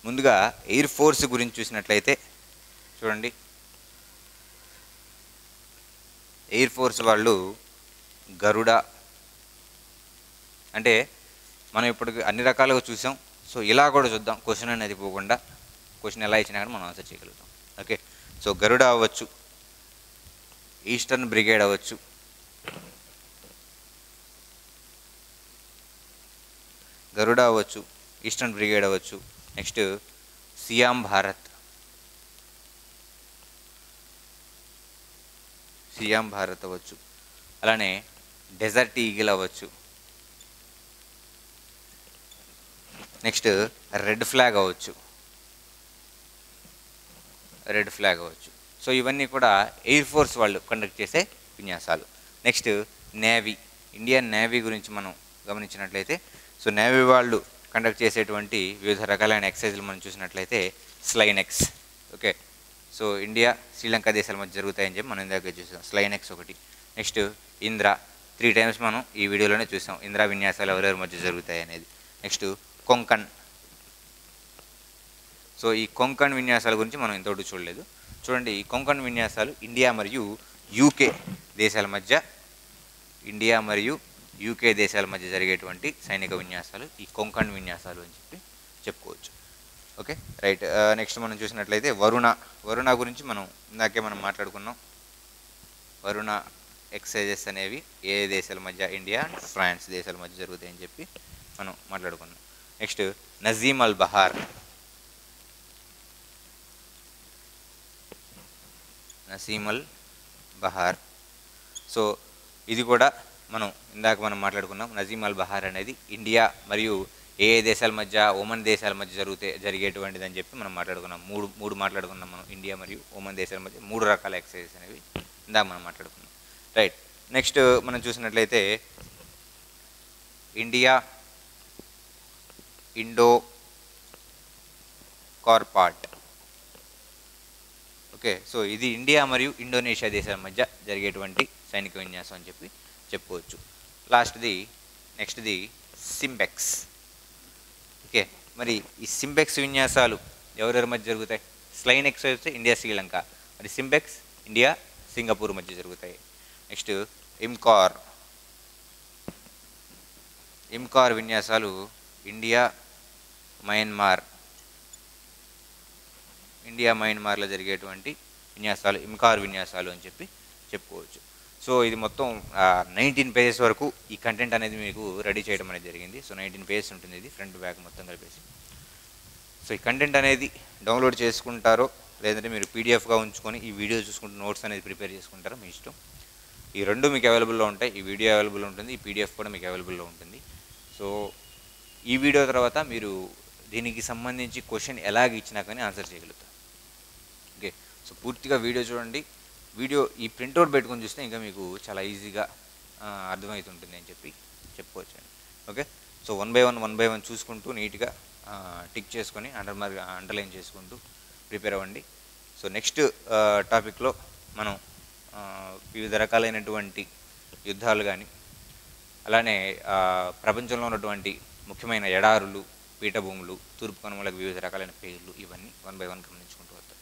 S1: ముందుగా ఎయిర్ ఫోర్స్ గురించి చూసినట్లయితే చూడండి, ఎయిర్ ఫోర్స్ వాళ్ళు గరుడ, అంటే మనం ఇప్పటికి అన్ని రకాలుగా చూసాం. సో ఇలా కూడా చూద్దాం, క్వశ్చన్ అనేది పోకుండా. క్వశ్చన్ ఎలా ఇచ్చినా కానీ మనం ఆన్సర్ చేయగలుగుతాం. ఓకే, సో గరుడ అవ్వచ్చు, ఈస్టర్న్ బ్రిగేడ్ అవ్వచ్చు, ఈస్టర్న్ బ్రిగేడ్ అవ్వచ్చు, నెక్స్ట్ సియాం భారత్, సియాం భారత్ అవ్వచ్చు. అలానే డెజర్ట్ ఈగిల్ అవ్వచ్చు. నెక్స్ట్ రెడ్ ఫ్లాగ్ అవ్వచ్చు, రెడ్ ఫ్లాగ్ అవ్వచ్చు. సో ఇవన్నీ కూడా ఎయిర్ ఫోర్స్ వాళ్ళు కండక్ట్ చేసే విన్యాసాలు. నెక్స్ట్ నేవీ, ఇండియన్ నేవీ గురించి మనం గమనించినట్లయితే, సో నేవీ వాళ్ళు కండక్ట్ చేసేటువంటి వివిధ రకాలైన ఎక్సర్సైజులు మనం చూసినట్లయితే స్లైనెక్స్. ఓకే, సో ఇండియా శ్రీలంక దేశాల మధ్య జరుగుతాయని చెప్పి మనం ఇందాక చూసాం, స్లైనెక్స్ ఒకటి. నెక్స్ట్ ఇంద్ర, 3 టైమ్స్ మనం ఈ వీడియోలోనే చూసాం ఇంద్రా విన్యాసాలు ఎవరెవరి మధ్య జరుగుతాయి అనేది. నెక్స్ట్ కొంకణ్. సో ఈ కొంకణ్ విన్యాసాల గురించి మనం ఇంతవరకు చూడలేదు. చూడండి, ఈ కొంకణ్ విన్యాసాలు ఇండియా మరియు యూకే దేశాల మధ్య, ఇండియా మరియు యూకే దేశాల మధ్య జరిగేటువంటి సైనిక విన్యాసాలు ఈ కొంకణ్ విన్యాసాలు అని చెప్పి చెప్పుకోవచ్చు. Okay right. నెక్స్ట్ మనం చూసినట్లయితే వరుణ. వరుణ గురించి మనం ఇందాకే మనం మాట్లాడుకున్నాం. వరుణ ఎక్సర్సైజెస్ అనేవి ఏ దేశాల మధ్య, ఇండియా అండ్ ఫ్రాన్స్ దేశాల మధ్య జరుగుతాయని చెప్పి మనం మాట్లాడుకున్నాం. నెక్స్ట్ నజీమ్ అల్ బహార్, నసీమ్ అల్ బహార్. సో ఇది కూడా మనం ఇందాక మనం మాట్లాడుకున్నాం. నజీమ్ అల్ బహార్ అనేది ఇండియా మరియు ఏ దేశాల మధ్య, ఒమన్ దేశాల మధ్య జరిగేటువంటిది అని చెప్పి మనం మాట్లాడుకున్నాం. మూడు మాట్లాడుకున్నాం మనం, ఇండియా మరియు ఒమన్ దేశాల మధ్య 3 రకాల ఎక్సర్సైజెస్ అనేవి ఇందాక మనం మాట్లాడుకున్నాం. రైట్. నెక్స్ట్ మనం చూసినట్లయితే ఇండియా ఇండో కార్పాట్. ఓకే, సో ఇది ఇండియా మరియు ఇండోనేషియా దేశాల మధ్య జరిగేటువంటి సైనిక విన్యాసం అని చెప్పి చెప్పుకోవచ్చు. నెక్స్ట్ది సింబెక్స్. ఓకే, మరి ఈ సింబెక్స్ విన్యాసాలు ఎవరెవరి మధ్య జరుగుతాయి? స్లైనెక్స్ అయితే ఇండియా శ్రీలంక, మరి సింబెక్స్ ఇండియా సింగపూర్ మధ్య జరుగుతాయి. నెక్స్ట్ ఇమ్కార్ విన్యాసాలు ఇండియా మయన్మార్లో జరిగేటువంటి విన్యాసాలు ఇమ్కార్ విన్యాసాలు అని చెప్పి చెప్పుకోవచ్చు. సో ఇది మొత్తం 19 పేజెస్ వరకు ఈ కంటెంట్ అనేది మీకు రెడీ చేయడం అనేది జరిగింది. సో 19 పేజెస్ ఉంటుంది ఇది, ఫ్రంట్ బ్యాక్ మొత్తం కలిపేసి. సో ఈ కంటెంట్ అనేది డౌన్లోడ్ చేసుకుంటారో లేదంటే మీరు పీడిఎఫ్గా ఉంచుకొని ఈ వీడియో చూసుకుంటూ నోట్స్ అనేది ప్రిపేర్ చేసుకుంటారో మీ ఇష్టం. ఈ 2 మీకు అవైలబుల్లో ఉంటాయి. ఈ వీడియో అవైలబుల్ ఉంటుంది, ఈ పీడిఎఫ్ కూడా మీకు అవైలబుల్లో ఉంటుంది. సో ఈ వీడియో తర్వాత మీరు దీనికి సంబంధించి క్వశ్చన్ ఎలాగ ఇచ్చినా కానీ ఆన్సర్ చేయగలుగుతారు. ఓకే, సో పూర్తిగా వీడియో చూడండి. వీడియో ఈ ప్రింట్అవుట్ పెట్టుకొని చూస్తే ఇంకా మీకు చాలా ఈజీగా అర్థమవుతుంటుంది అని చెప్పి చెప్పుకోవచ్చు. ఓకే, సో 1 బై 1 చూసుకుంటూ నీట్గా టిక్ చేసుకొని అండర్లైన్ చేసుకుంటూ ప్రిపేర్ అవ్వండి. సో నెక్స్ట్ టాపిక్లో మనం వివిధ రకాలైనటువంటి యుద్ధాలు కానీ, అలానే ప్రపంచంలో ఉన్నటువంటి ముఖ్యమైన ఎడారులు, పీఠభూములు, తూర్పు కనుమలకు వివిధ రకాలైన పేర్లు, ఇవన్నీ 1 బై 1 గమనించుకుంటూ వస్తాం.